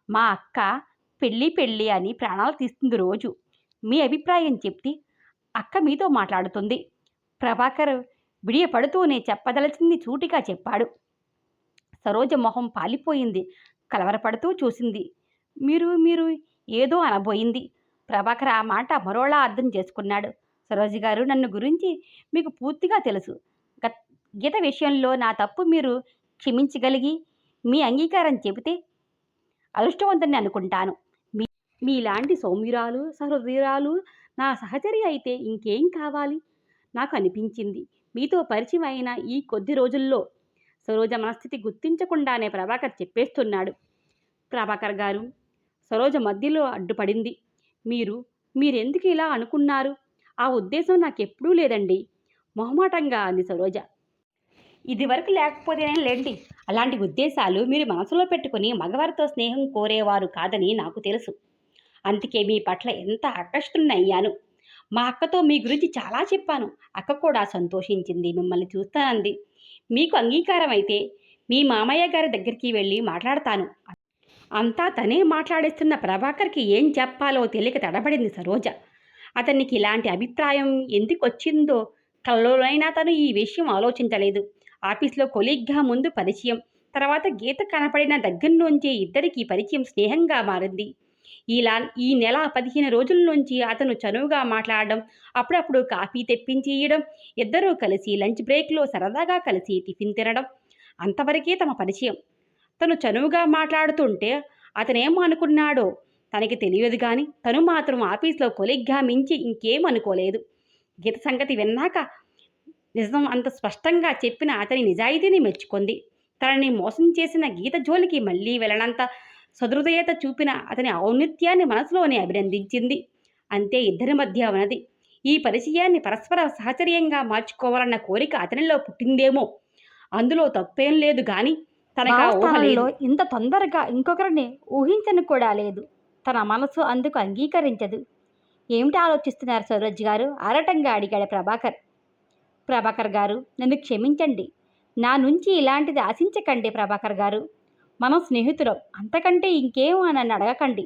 మా అక్క పెళ్ళి పెళ్ళి అని ప్రాణాలు తీస్తుంది రోజు. మీ అభిప్రాయం చెప్తే అక్క మీతో మాట్లాడుతుంది. ప్రభాకర్ విడియపడుతూనే చెప్పదలచింది సూటిగా చెప్పాడు. సరోజ మొహం పాలిపోయింది. కలవరపడుతూ చూసింది. మీరు ఏదో అనబోయింది. ప్రభాకర్ ఆ మాట మరోలా అర్థం చేసుకున్నాడు. సరోజ గారు, నన్ను గురించి మీకు పూర్తిగా తెలుసు. గీత విషయంలో నా తప్పు మీరు క్షమించగలిగి మీ అంగీకారం చెబితే అదృష్టవంతుని అనుకుంటాను. మీలాంటి సౌమ్యురాలు సహృదయురాలు నా సహచరి అయితే ఇంకేం కావాలి? నాకు అనిపించింది మీతో పరిచయం అయిన ఈ కొద్ది రోజుల్లో. సరోజ మనస్థితి గుర్తించకుండానే ప్రభాకర్ చెప్పేస్తున్నాడు. ప్రభాకర్ గారు, సరోజ మధ్యలో అడ్డుపడింది. మీరెందుకు ఇలా అనుకున్నారు? ఆ ఉద్దేశం నాకెప్పుడూ లేదండి మొహమాటంగా అంది సరోజ. ఇదివరకు లేకపోతేనే లేండి, అలాంటి ఉద్దేశాలు మీరు మనసులో పెట్టుకుని మగవారితో స్నేహం కోరేవారు కాదని నాకు తెలుసు. అందుకే మీ పట్ల ఎంత ఆకర్షితున్నయ్యాను. మా అక్కతో మీ గురించి చాలా చెప్పాను. అక్క కూడా సంతోషించింది, మిమ్మల్ని చూస్తానంది. మీకు అంగీకారం అయితే మీ మామయ్య గారి దగ్గరికి వెళ్ళి మాట్లాడతాను. అంతా తనే మాట్లాడేస్తున్న ప్రభాకర్కి ఏం చెప్పాలో తెలియక తడబడింది సరోజ. అతనికి ఇలాంటి అభిప్రాయం ఎందుకు వచ్చిందో కలలోనైనా తను ఈ విషయం ఆలోచించలేదు. ఆఫీస్లో కొలీగ్గా ముందు పరిచయం, తర్వాత గీత కనపడిన దగ్గర నుంచి ఇద్దరికీ పరిచయం స్నేహంగా మారింది. ఈ నెల 15 రోజుల నుంచి అతను చనువుగా మాట్లాడడం, అప్పుడప్పుడు కాఫీ తెప్పించి ఇయ్యడం, ఇద్దరూ కలిసి లంచ్ బ్రేక్లో సరదాగా కలిసి టిఫిన్ తినడం, అంతవరకే తమ పరిచయం. తను చనువుగా మాట్లాడుతుంటే అతనేమో అనుకున్నాడో తనకి తెలియదు కానీ తను మాత్రం ఆఫీస్లో కొలీగ్గా మించి ఇంకేం అనుకోలేదు. గీత సంగతి విన్నాక నిజం అంత స్పష్టంగా చెప్పిన అతని నిజాయితీని మెచ్చుకుంది. తనని మోసం చేసిన గీత జోలికి మళ్ళీ వెళ్ళనంత సదృదయత చూపిన అతని ఔన్నత్యాన్ని మనసులోనే అభినందించింది. అంతే ఇద్దరి మధ్య ఉన్నది. ఈ పరిచయాన్ని పరస్పర సహచర్యంగా మార్చుకోవాలన్న కోరిక అతనిలో పుట్టిందేమో. అందులో తప్పేం లేదు గాని తనకా ఊహ లేదు. ఇంత తొందరగా ఇంకొకరిని ఊహించను కూడా లేదు. తన మనసు అందుకు అంగీకరించదు. ఏమిటి ఆలోచిస్తున్నారు సరోజ్ గారు? ఆరాటంగా అడిగాడు ప్రభాకర్. ప్రభాకర్ గారు, నన్ను క్షమించండి. నా నుంచి ఇలాంటిది ఆశించకండి ప్రభాకర్ గారు. మనం స్నేహితులం. అంతకంటే ఇంకేం నన్ను అడగకండి.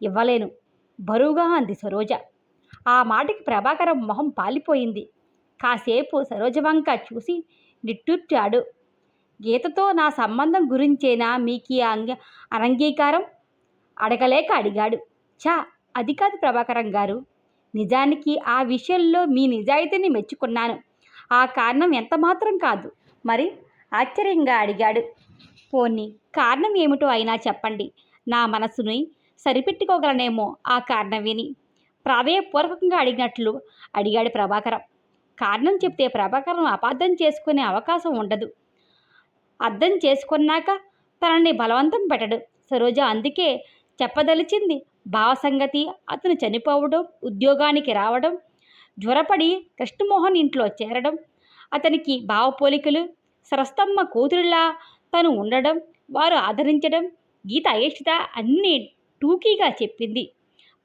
ఇవ్వలేను బరువుగా అంది సరోజ. ఆ మాటకి ప్రభాకరం మొహం పాలిపోయింది. కాసేపు సరోజ వంక చూసి నిట్టూర్చాడు. గీతతో నా సంబంధం గురించేనా మీకీ అనంగీకారం? అడగలేక అడిగాడు. ఛా, అది కాదు ప్రభాకరం గారు. నిజానికి ఆ విషయంలో మీ నిజాయితీని మెచ్చుకున్నాను. ఆ కారణం ఎంతమాత్రం కాదు. మరి? ఆశ్చర్యంగా అడిగాడు. పోనీ కారణం ఏమిటో అయినా చెప్పండి. నా మనసుని సరిపెట్టుకోగలనేమో ఆ కారణం విని. ప్రాధేయపూర్వకంగా అడిగినట్లు అడిగాడు ప్రభాకరం. కారణం చెప్తే ప్రభాకరం అపార్థం చేసుకునే అవకాశం ఉండదు. అర్థం చేసుకున్నాక తనని బలవంతం పెట్టడు. సరోజ అందుకే చెప్పదలిచింది. భావసంగతి, అతను చనిపోవడం, ఉద్యోగానికి రావడం, జ్వరపడి కృష్ణమోహన్ ఇంట్లో చేరడం, అతనికి భావపోలికలు, సరస్తమ్మ కూతురిలా తను ఉండడం, వారు ఆదరించడం, గీత అయిష్టత అన్నీ టూకీగా చెప్పింది.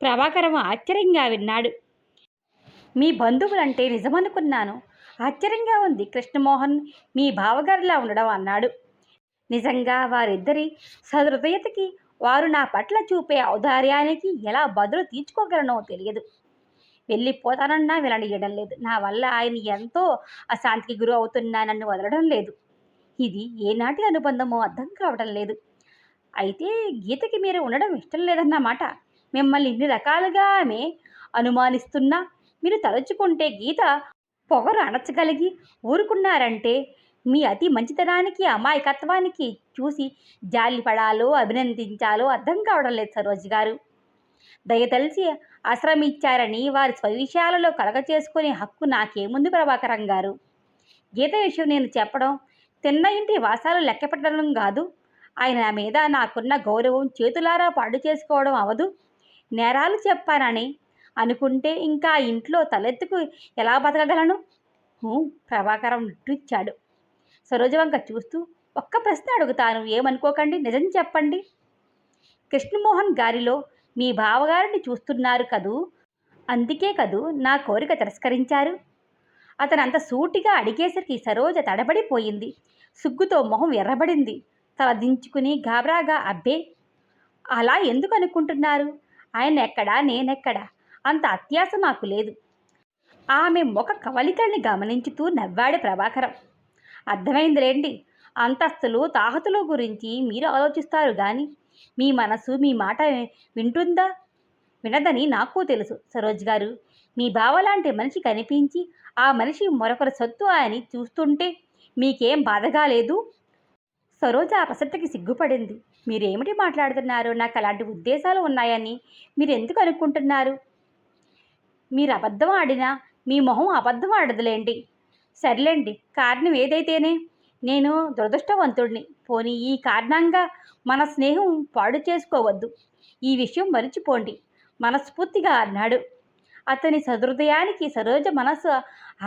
ప్రభాకరం ఆశ్చర్యంగా విన్నాడు. మీ బంధువులంటే నిజమనుకున్నాను. ఆశ్చర్యంగా ఉంది కృష్ణమోహన్ మీ బావగారిలా ఉండడం అన్నాడు. నిజంగా వారిద్దరి సహృదయతకి, వారు నా పట్ల చూపే ఔదార్యానికి ఎలా బదులు తీర్చుకోగలనో తెలియదు. వెళ్ళిపోతానన్నా విననీయడం లేదు. నా వల్ల ఆయన ఎంతో అశాంతికి గురి అవుతున్నా నన్ను వదలడం లేదు. ఇది ఏనాటి అనుబంధమో అర్థం కావడం లేదు. అయితే గీతకి మీరు ఉండడం ఇష్టం లేదన్నమాట. మిమ్మల్ని ఇన్ని రకాలుగా ఆమె అనుమానిస్తున్నా మీరు తలుచుకుంటే గీత పొగరు అణచగలిగి ఊరుకున్నారంటే మీ అతి మంచితనానికి, అమాయకత్వానికి చూసి జాలిపడాలో అభినందించాలో అర్థం కావడం లేదు సరోజ్ గారు. దయతలిచి ఆశ్రమించారని వారి స్వవిషయాలలో కలగచేసుకునే హక్కు నాకేముంది ప్రభాకరం గారు? గీత విషయం నేను చెప్పడం తిన్న ఇంటి వాసాలు లెక్కపెట్టడం కాదు. ఆయన మీద నాకున్న గౌరవం చేతులారా పాడు చేసుకోవడం అవదు. నేరాలు చెప్పానని అనుకుంటే ఇంకా ఇంట్లో తలెత్తుకు ఎలా బతకగలను? ప్రభాకరం నిట్టూర్చాడు. సరోజ వంక చూస్తూ ఒక్క ప్రశ్న అడుగుతాను, ఏమనుకోకండి, నిజం చెప్పండి. కృష్ణమోహన్ గారిలో మీ బావగారిని చూస్తున్నారు కదూ, అందుకే కదూ నా కోరిక తిరస్కరించారు? అతను అంత సూటిగా అడిగేసరికి సరోజ తడబడిపోయింది. సిగ్గుతో మొహం ఎర్రబడింది. తల దించుకుని గాబరాగా అబ్బే, అలా ఎందుకు అనుకుంటున్నారు? ఆయన ఎక్కడా, నేనెక్కడా? అంత అత్యాశ నాకు లేదు. ఆమె ముఖ కవలికల్ని గమనించుతూ నవ్వాడు ప్రభాకరం. అర్థమైందిలేండి. అంతస్తులు తాహతుల గురించి మీరు ఆలోచిస్తారు కానీ మీ మనసు మీ మాట వింటుందా? వినదని నాకు తెలుసు సరోజ్ గారు. మీ బావలాంటి మనిషి కనిపించి ఆ మనిషి మరొకరి సొత్తు అని చూస్తుంటే మీకేం బాధగా లేదు? సరోజ ఆ ప్రసక్తికి సిగ్గుపడింది. మీరేమిటి మాట్లాడుతున్నారు? నాకు అలాంటి ఉద్దేశాలు ఉన్నాయని మీరు ఎందుకు అనుకుంటున్నారు? మీరు అబద్ధం ఆడినా మీ మొహం అబద్ధం ఆడదులేండి. సర్లేండి, కారణం ఏదైతేనే నేను దురదృష్టవంతుడిని. పోనీ ఈ కారణంగా మన స్నేహం పాడు చేసుకోవద్దు. ఈ విషయం మరిచిపోండి మనస్ఫూర్తిగా అన్నాడు. అతని సహృదయానికి సరోజ మనసు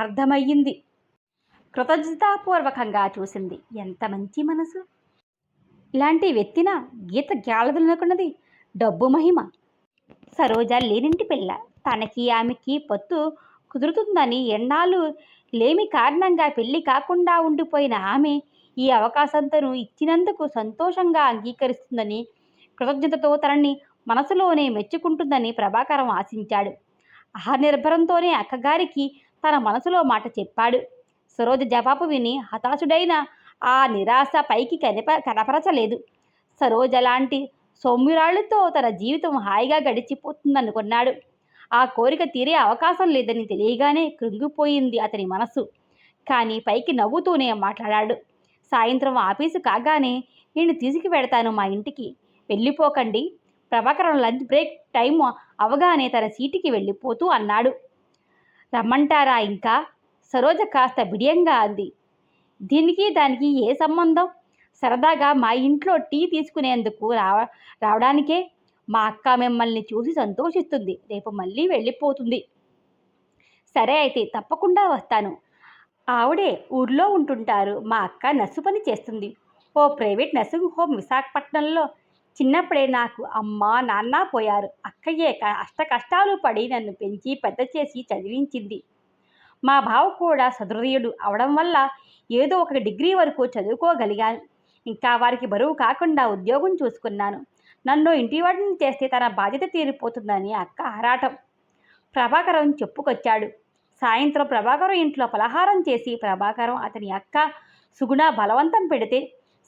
అర్థమయ్యింది. కృతజ్ఞతాపూర్వకంగా చూసింది. ఎంత మంచి మనసు! ఇలాంటి వ్యక్తిన గీత గ్యాలదనుకున్నది. డబ్బు మహిమ. సరోజ లేనింటి పిల్ల. తనకి ఆమెకి పొత్తు కుదురుతుందని ఎన్నాళ్ళు లేమి కారణంగా పెళ్లి కాకుండా ఉండిపోయిన ఆమె ఈ అవకాశంతోనూ ఇచ్చినందుకు సంతోషంగా అంగీకరిస్తుందని, కృతజ్ఞతతో తనని మనసులోనే మెచ్చుకుంటుందని ప్రభాకరం ఆశించాడు. ఆ నిర్భరంతోనే అక్కగారికి తన మనసులో మాట చెప్పాడు. సరోజ జవాబు విని హతాశుడైన ఆ నిరాశ పైకి కనపరచలేదు. సరోజ లాంటి సౌమ్యురాళ్ళతో తన జీవితం హాయిగా గడిచిపోతుందనుకున్నాడు. ఆ కోరిక తీరే అవకాశం లేదని తెలియగానే కృంగిపోయింది అతని మనసు. కానీ పైకి నవ్వుతూనే మాట్లాడాడు. సాయంత్రం ఆఫీసు కాగానే నేను తీసుకువెడతాను మా ఇంటికి. వెళ్ళిపోకండి. ప్రభాకరం లంచ్ బ్రేక్ టైం అవగానే తన సీటుకి వెళ్ళిపోతూ అన్నాడు. రమ్మంటారా ఇంకా? సరోజ కాస్త బిడియంగా అంది. దీనికి దానికి ఏ సంబంధం? సరదాగా మా ఇంట్లో టీ తీసుకునేందుకు రావడానికే. మా అక్క మిమ్మల్ని చూసి సంతోషిస్తుంది. రేపు మళ్ళీ వెళ్ళిపోతుంది. సరే అయితే తప్పకుండా వస్తాను ఆవిడే ఊర్లో ఉంటుంటారు. మా అక్క నర్సు పని చేస్తుంది. ఓ ప్రైవేట్ నర్సింగ్ హోమ్ విశాఖపట్నంలో. చిన్నప్పుడే నాకు అమ్మ, నాన్న పోయారు. అక్కయ్యే అష్ట కష్టాలు పడి నన్ను పెంచి పెద్ద చేసి చదివించింది. మా బావ కూడా సహృదయుడు అవడం వల్ల ఏదో ఒక డిగ్రీ వరకు చదువుకోగలిగాను. ఇంకా వారికి బరువు కాకుండా ఉద్యోగం చూసుకున్నాను. నన్ను ఇంటివాడిని చేస్తే తన బాధ్యత తీరిపోతుందని అక్క ఆరాటం. ప్రభాకరం చెప్పుకొచ్చాడు. సాయంత్రం ప్రభాకరం ఇంట్లో పలహారం చేసి ప్రభాకరం అతని అక్క సుగుణ బలవంతం పెడితే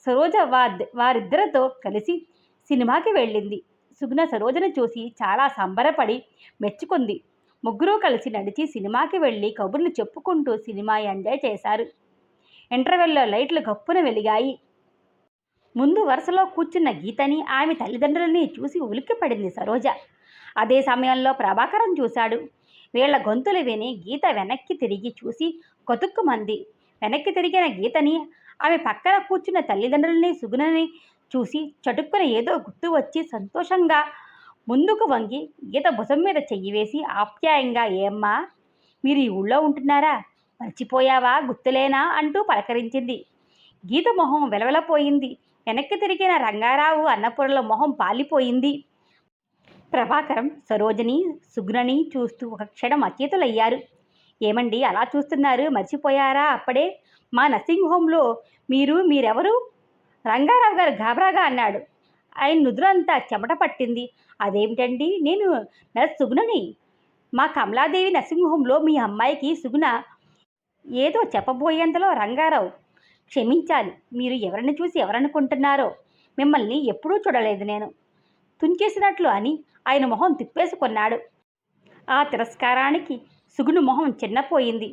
సరోజ వారిద్దరితో కలిసి సినిమాకి వెళ్ళింది. సుగుణ సరోజను చూసి చాలా సంబరపడి మెచ్చుకుంది. ముగ్గురూ కలిసి నడిచి సినిమాకి వెళ్ళి కబుర్లు చెప్పుకుంటూ సినిమా ఎంజాయ్ చేశారు. ఇంటర్వెల్లో లైట్లు గప్పున వెలిగాయి. ముందు వరుసలో కూర్చున్న గీతని, ఆమె తల్లిదండ్రులని చూసి ఉలిక్కిపడింది సరోజ. అదే సమయంలో ప్రభాకరం చూశాడు. వీళ్ల గొంతులు విని గీత వెనక్కి తిరిగి చూసి కొతుక్కుమంది. వెనక్కి తిరిగిన గీతని, ఆమె పక్కన కూర్చున్న తల్లిదండ్రులని, సుగుణని చూసి చటుక్కున ఏదో గుర్తు వచ్చి సంతోషంగా ముందుకు వంగి గీత భుజం మీద చెయ్యి వేసి ఆప్యాయంగా, ఏమ్మా మీరు ఈ ఊళ్ళో ఉంటున్నారా? మర్చిపోయావా? గుర్తులేనా? అంటూ పలకరించింది. గీత మొహం వెలవెలపోయింది. వెనక్కి తిరిగిన రంగారావు అన్నపూర్ల మొహం పాలిపోయింది. ప్రభాకరం సరోజని, సుగుణని చూస్తూ ఒక క్షణం అచేతులయ్యారు. ఏమండి అలా చూస్తున్నారు? మర్చిపోయారా అప్పుడే? మా నర్సింగ్ హోంలో మీరెవరు? రంగారావు గారు గాబరాగా అన్నాడు. ఆయన నుదురంతా చెమట పట్టింది. అదేమిటండి, నేను నర్స్ సుగుణని. మా కమలాదేవి నర్సింగ్ హోంలో మీ అమ్మాయికి సుగుణ. ఏదో చెప్పబోయేంతలో రంగారావు, క్షమించాలి, మీరు ఎవరిని చూసి ఎవరనుకుంటున్నారో? మిమ్మల్ని ఎప్పుడూ చూడలేదు నేను, తుంచేసినట్లు అని ఆయన మొహం తిప్పేసుకున్నాడు. ఆ తిరస్కారానికి సుగుణ మొహం చిన్నపోయింది.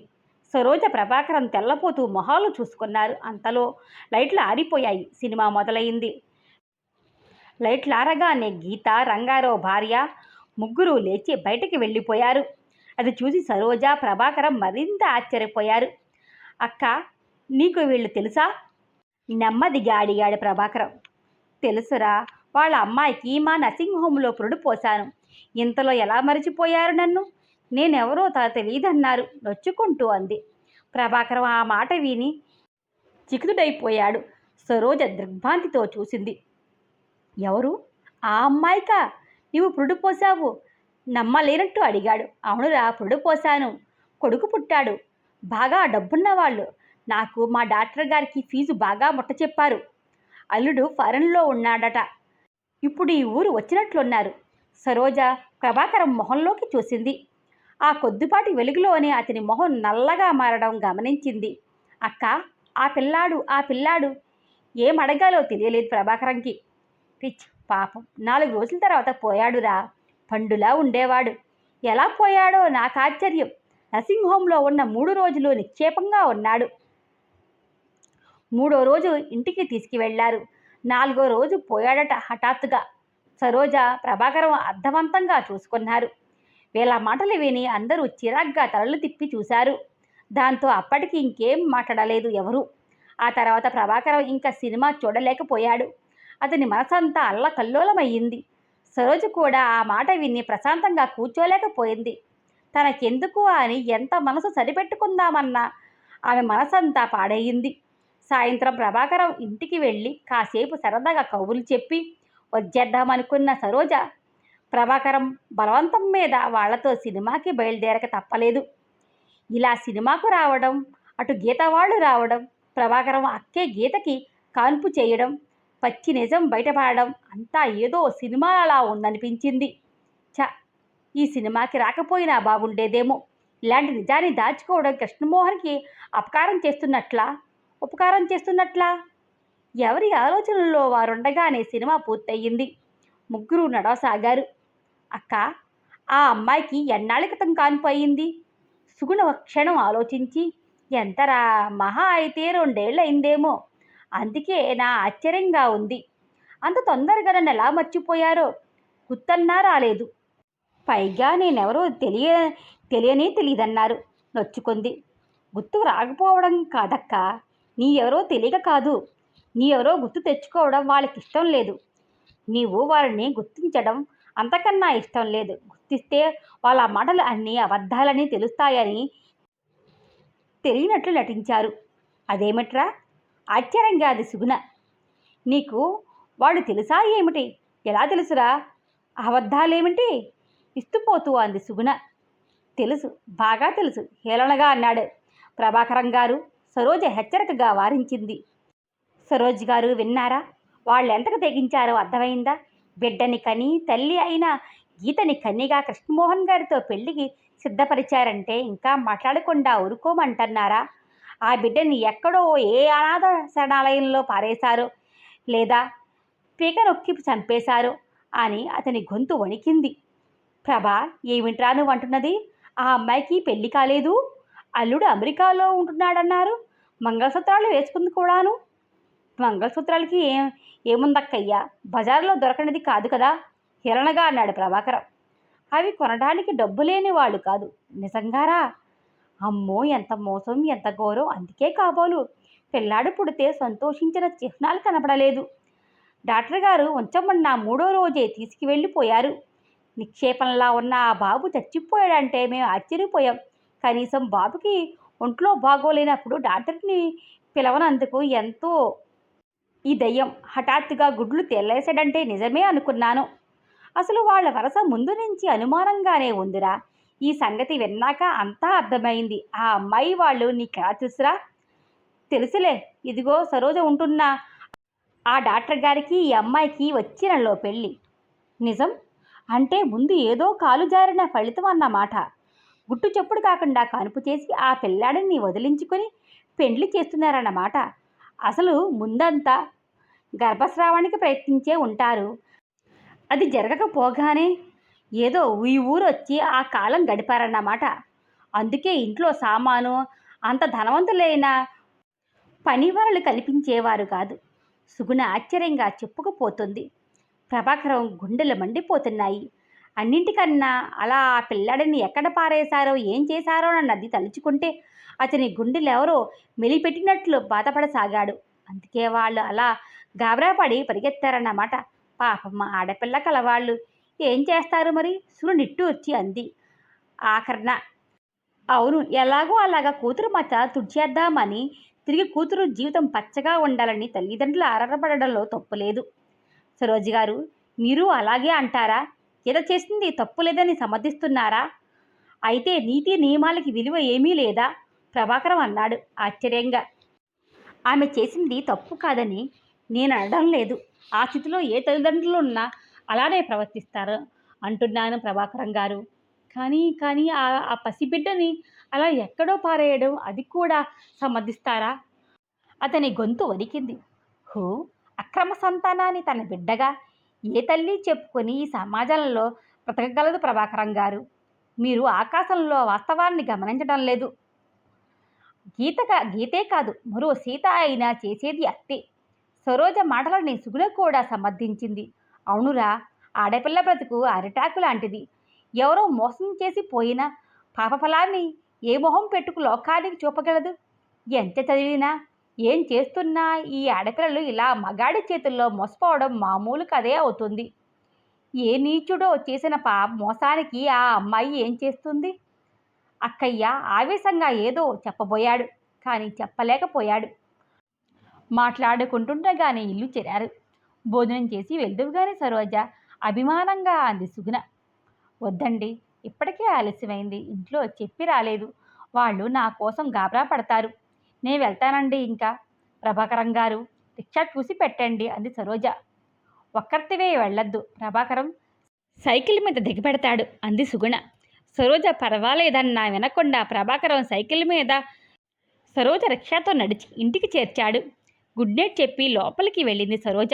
సరోజ, ప్రభాకరం తెల్లపోతూ మొహాలు చూసుకున్నారు. అంతలో లైట్లు ఆరిపోయాయి. సినిమా మొదలైంది. లైట్లారగానే గీత, రంగారావు భార్య ముగ్గురు లేచి బయటికి వెళ్ళిపోయారు. అది చూసి సరోజ, ప్రభాకరం మరింత ఆశ్చర్యపోయారు. అక్క, నీకు వీళ్ళు తెలుసా? నెమ్మదిగా అడిగాడు ప్రభాకరం. తెలుసురా, వాళ్ళ అమ్మాయికి మా నర్సింగ్ హోంలో పురుడు పోశాను. ఇంతలో ఎలా మరిచిపోయారు నన్ను? నేనెవరో తెలియదన్నారు నొచ్చుకుంటూ అంది. ప్రభాకరం ఆ మాట విని చిక్కుడైపోయాడు. సరోజ దిగ్భ్రాంతితో చూసింది. ఎవరు? ఆ అమ్మాయికా నీవు పురుడు పోశావు? నమ్మలేనట్టు అడిగాడు. అవునురా, పురుడు పోశాను. కొడుకు పుట్టాడు. బాగా డబ్బున్నవాళ్ళు. నాకు మా డాక్టర్ గారికి ఫీజు బాగా ముట్ట చెప్పారు. అల్లుడు ఫారెన్లో ఉన్నాడట. ఇప్పుడు ఈ ఊరు వచ్చినట్లున్నారు. సరోజ ప్రభాకరం మొహంలోకి చూసింది. ఆ కొద్దిపాటి వెలుగులోనే అతని మొహం నల్లగా మారడం గమనించింది. అక్క, ఆ పిల్లాడు ఏమడగాలో తెలియలేదు ప్రభాకరంకి. పిచ్ పాపం, 4 రోజుల తర్వాత పోయాడురా. పండులా ఉండేవాడు. ఎలా పోయాడో నాకు ఆశ్చర్యం. నర్సింగ్ హోంలో ఉన్న 3 రోజులు నిక్షేపంగా ఉన్నాడు. 3వ రోజు ఇంటికి తీసుకువెళ్లారు. 4వ రోజు పోయాడట హఠాత్తుగా. సరోజ, ప్రభాకరం అర్థవంతంగా చూసుకున్నారు. వీళ్ళ మాటలు విని అందరూ చిరాగ్గా తలలు తిప్పి చూశారు. దాంతో అప్పటికి ఇంకేం మాట్లాడలేదు ఎవరు. ఆ తర్వాత ప్రభాకరం ఇంకా సినిమా చూడలేకపోయాడు. అతని మనసంతా అల్లకల్లోలమయ్యింది. సరోజ కూడా ఆ మాట విని ప్రశాంతంగా కూర్చోలేకపోయింది. తనకెందుకు అని ఎంత మనసు సరిపెట్టుకుందామన్నా ఆమె మనసంతా పాడయింది. సాయంత్రం ప్రభాకరం ఇంటికి వెళ్ళి కాసేపు సరదాగా కబుర్లు చెప్పి వచ్చేద్దామనుకున్న సరోజ, ప్రభాకరం బలవంతం మీద వాళ్లతో సినిమాకి బయలుదేరక తప్పలేదు. ఇలా సినిమాకు రావడం, అటు గీత వాళ్ళు రావడం, ప్రభాకరం అక్కే గీతకి కాన్పు చేయడం, పచ్చి నిజం బయటపడడం అంతా ఏదో సినిమాలా ఉందనిపించింది. ఈ సినిమాకి రాకపోయినా బాగుండేదేమో. ఇలాంటి నిజాన్ని దాచుకోవడం కృష్ణమోహన్కి ఉపకారం చేస్తున్నట్లా? ఎవరి ఆలోచనల్లో వారుండగానే సినిమా పూర్తయింది. ముగ్గురు నడవసాగారు. అక్క, ఆ అమ్మాయికి ఎన్నాళ్ళ క్రితం కాన్పు అయింది? సుగుణ ఒక క్షణం ఆలోచించి, ఎంతరా, మహా అయితే 2 ఏళ్ళు అయిందేమో. అందుకే నా ఆశ్చర్యంగా ఉంది. అంత తొందరగా నన్ను ఎలా మర్చిపోయారో. గుర్తన్నా రాలేదు. పైగా నేనెవరో తెలియదన్నారు. నొచ్చుకుంది. గుర్తుకు రాకపోవడం కాదక్క, నీ ఎవరో తెలియక కాదు. నీ ఎవరో గుర్తు తెచ్చుకోవడం వాళ్ళకి ఇష్టం లేదు. నీవు వారిని గుర్తించడం అంతకన్నా ఇష్టం లేదు. గుర్తిస్తే వాళ్ళ మాటలు అన్నీ అబద్ధాలని తెలుస్తాయని తెలియనట్లు నటించారు. అదేమిట్రా? ఆశ్చర్యంగా అది సుగుణ. నీకు వాళ్ళు తెలుసా ఏమిటి? ఎలా తెలుసురా? అబద్ధాలేమిటి? ఇస్తుపోతూ అంది సుగుణ. తెలుసు, బాగా తెలుసు హేళనగా అన్నాడు ప్రభాకరం గారు. సరోజ హెచ్చరికగా వారించింది. సరోజ్ గారు విన్నారా? వాళ్ళెంతకు తెగించారో అర్థమైందా? బిడ్డని కని తల్లి అయిన గీతని కన్నిగా కృష్ణమోహన్ గారితో పెళ్లికి సిద్ధపరిచారంటే ఇంకా మాట్లాడకుండా ఊరుకోమంటున్నారా? ఆ బిడ్డని ఎక్కడో ఏ అనాథ శరణాలయంలో పారేశారో లేదా పీక నొక్కి చంపేశారో అని అతని గొంతు వణికింది. ప్రభా, ఏమిట్రా నువ్వు అంటున్నది? ఆ అమ్మాయికి పెళ్లి కాలేదు, అల్లుడు అమెరికాలో ఉంటున్నాడన్నారు. మంగళసూత్రాలు వేసుకుంది కూడాను. మంగళసూత్రాలకి ఏముందక్కయ్యా, బజారులో దొరకనిది కాదు కదా, హేళనగా అన్నాడు ప్రభాకరం. అవి కొనడానికి డబ్బు లేని వాళ్ళు కాదు. నిజంగారా? అమ్మో, ఎంత మోసం, ఎంత ఘోరం. అందుకే కాబోలు పిల్లాడు పుడితే సంతోషించిన చిహ్నాలు కనపడలేదు. డాక్టర్ గారు ఉంచమన్న 3వ రోజే తీసుకువెళ్ళిపోయారు. నిక్షేపంలా ఉన్న ఆ బాబు చచ్చిపోయాడంటే మేము ఆశ్చర్యపోయాం. కనీసం బాబుకి ఒంట్లో బాగోలేనప్పుడు డాక్టర్ని పిలవనందుకు ఎంతో ఈ దయ్యం హఠాత్తుగా గుడ్లు తెల్లేసాడంటే నిజమే అనుకున్నాను. అసలు వాళ్ళ వరస ముందు నుంచి అనుమానంగానే ఉందిరా. ఈ సంగతి విన్నాక అంతా అర్థమైంది. ఆ అమ్మాయి వాళ్ళు నీకెలా తెలుసురా? తెలుసులే, ఇదిగో సరోజ ఉంటున్న ఆ డాక్టర్ గారికి ఈ అమ్మాయికి వచ్చే నెలలో పెళ్ళి. నిజం అంటే ముందు ఏదో కాలు జారిన ఫలితం అన్నమాట. గుట్టు చప్పుడు కాకుండా కానుపు చేసి ఆ పిల్లాడిని వదిలించుకొని పెండ్లి చేస్తున్నారన్నమాట. అసలు ముందంతా గర్భస్రావానికి ప్రయత్నించే ఉంటారు. అది జరగకపోగానే ఏదో ఈ ఊరు వచ్చి ఆ కాలం గడిపారన్నమాట. అందుకే ఇంట్లో సామాను అంత ధనవంతులైన పనివాళ్ళు కనిపించేవారు కాదు. సుగుణ ఆశ్చర్యంగా చెప్పుకుపోతుంది. ప్రభాకరం గుండెలు మండిపోతున్నాయి. అన్నింటికన్నా అలా ఆ పిల్లాడిని ఎక్కడ పారేశారో ఏం చేశారో అన్నది తలుచుకుంటే అతని గుండెలెవరో మెలిపెట్టినట్లు బాధపడసాగాడు. అందుకే వాళ్ళు అలా గాబరాపడి పరిగెత్తారన్నమాట. పాపమ్మ, ఆడపిల్ల కలవాళ్ళు ఏం చేస్తారు మరి? సులు నిట్టూర్చి అంది ఆఖర్న. అవును, ఎలాగో అలాగా కూతురు మచ్చ తుడిచేద్దామని తిరిగి కూతురు జీవితం పచ్చగా ఉండాలని తల్లిదండ్రులు ఆరాటపడడంలో తప్పులేదు. సరోజి గారు, మీరు అలాగే అంటారా? ఏదో చేసింది తప్పు లేదని సమర్థిస్తున్నారా? అయితే నీతి నియమాలకి విలువ ఏమీ లేదా? ప్రభాకరం అన్నాడు ఆశ్చర్యంగా. ఆమె చేసింది తప్పు కాదని నేను అనడం లేదు. ఆ స్థితిలో ఏ తల్లిదండ్రులున్నా అలానే ప్రవర్తిస్తారు అంటున్నాను ప్రభాకరం గారు. కానీ ఆ పసిబిడ్డని అలా ఎక్కడో పారేయడం, అది కూడా సమర్థిస్తారా? అతని గొంతు వణికింది. హూ, అక్రమ సంతానాన్ని తన బిడ్డగా ఏ తల్లి చెప్పుకొని ఈ సమాజంలో బ్రతకగలదు ప్రభాకరం గారు? మీరు ఆకాశంలో వాస్తవాన్ని గమనించడం లేదు. గీతే కాదు, మరో సీత అయినా చేసేది అత్తే. సరోజ మాటలని సుగుణ కూడా సమర్థించింది. అవునురా, ఆడపిల్ల బ్రతుకు అరిటాకు లాంటిది. ఎవరో మోసం చేసి పోయినా పాపఫలాన్ని ఏ మొహం పెట్టుకు లోకానికి చూపగలదు? ఎంత చదివినా ఏం చేస్తున్నా ఈ ఆడపిల్లలు ఇలా మగాడి చేతుల్లో మోసపోవడం మామూలు కదే అవుతుంది. ఏ నీచుడో చేసిన మోసానికి ఆ అమ్మాయి ఏం చేస్తుంది? అక్కయ్య ఆవేశంగా ఏదో చెప్పబోయాడు, కానీ చెప్పలేకపోయాడు. మాట్లాడుకుంటుండగానే ఇల్లు చేరారు. భోజనం చేసి వెళ్దువుగానే సరోజ అభిమానంగా అంది సుగుణ. వద్దండి, ఇప్పటికే ఆలస్యమైంది. ఇంట్లో చెప్పి రాలేదు. వాళ్ళు నా కోసం గాబరా పడతారు. నేను వెళ్తానండి ఇంకా. ప్రభాకరం గారు, రిక్షా చూసి పెట్టండి అంది సరోజ. ఒక్కర్తివే వెళ్ళొద్దు, ప్రభాకరం సైకిల్ మీద దిగబెడతాడు అంది సుగుణ. సరోజ పర్వాలేదన్నా వినకుండా ప్రభాకరం సైకిల్ మీద సరోజ రిక్షాతో నడిచి ఇంటికి చేర్చాడు. గుడ్ నైట్ చెప్పి లోపలికి వెళ్ళింది సరోజ.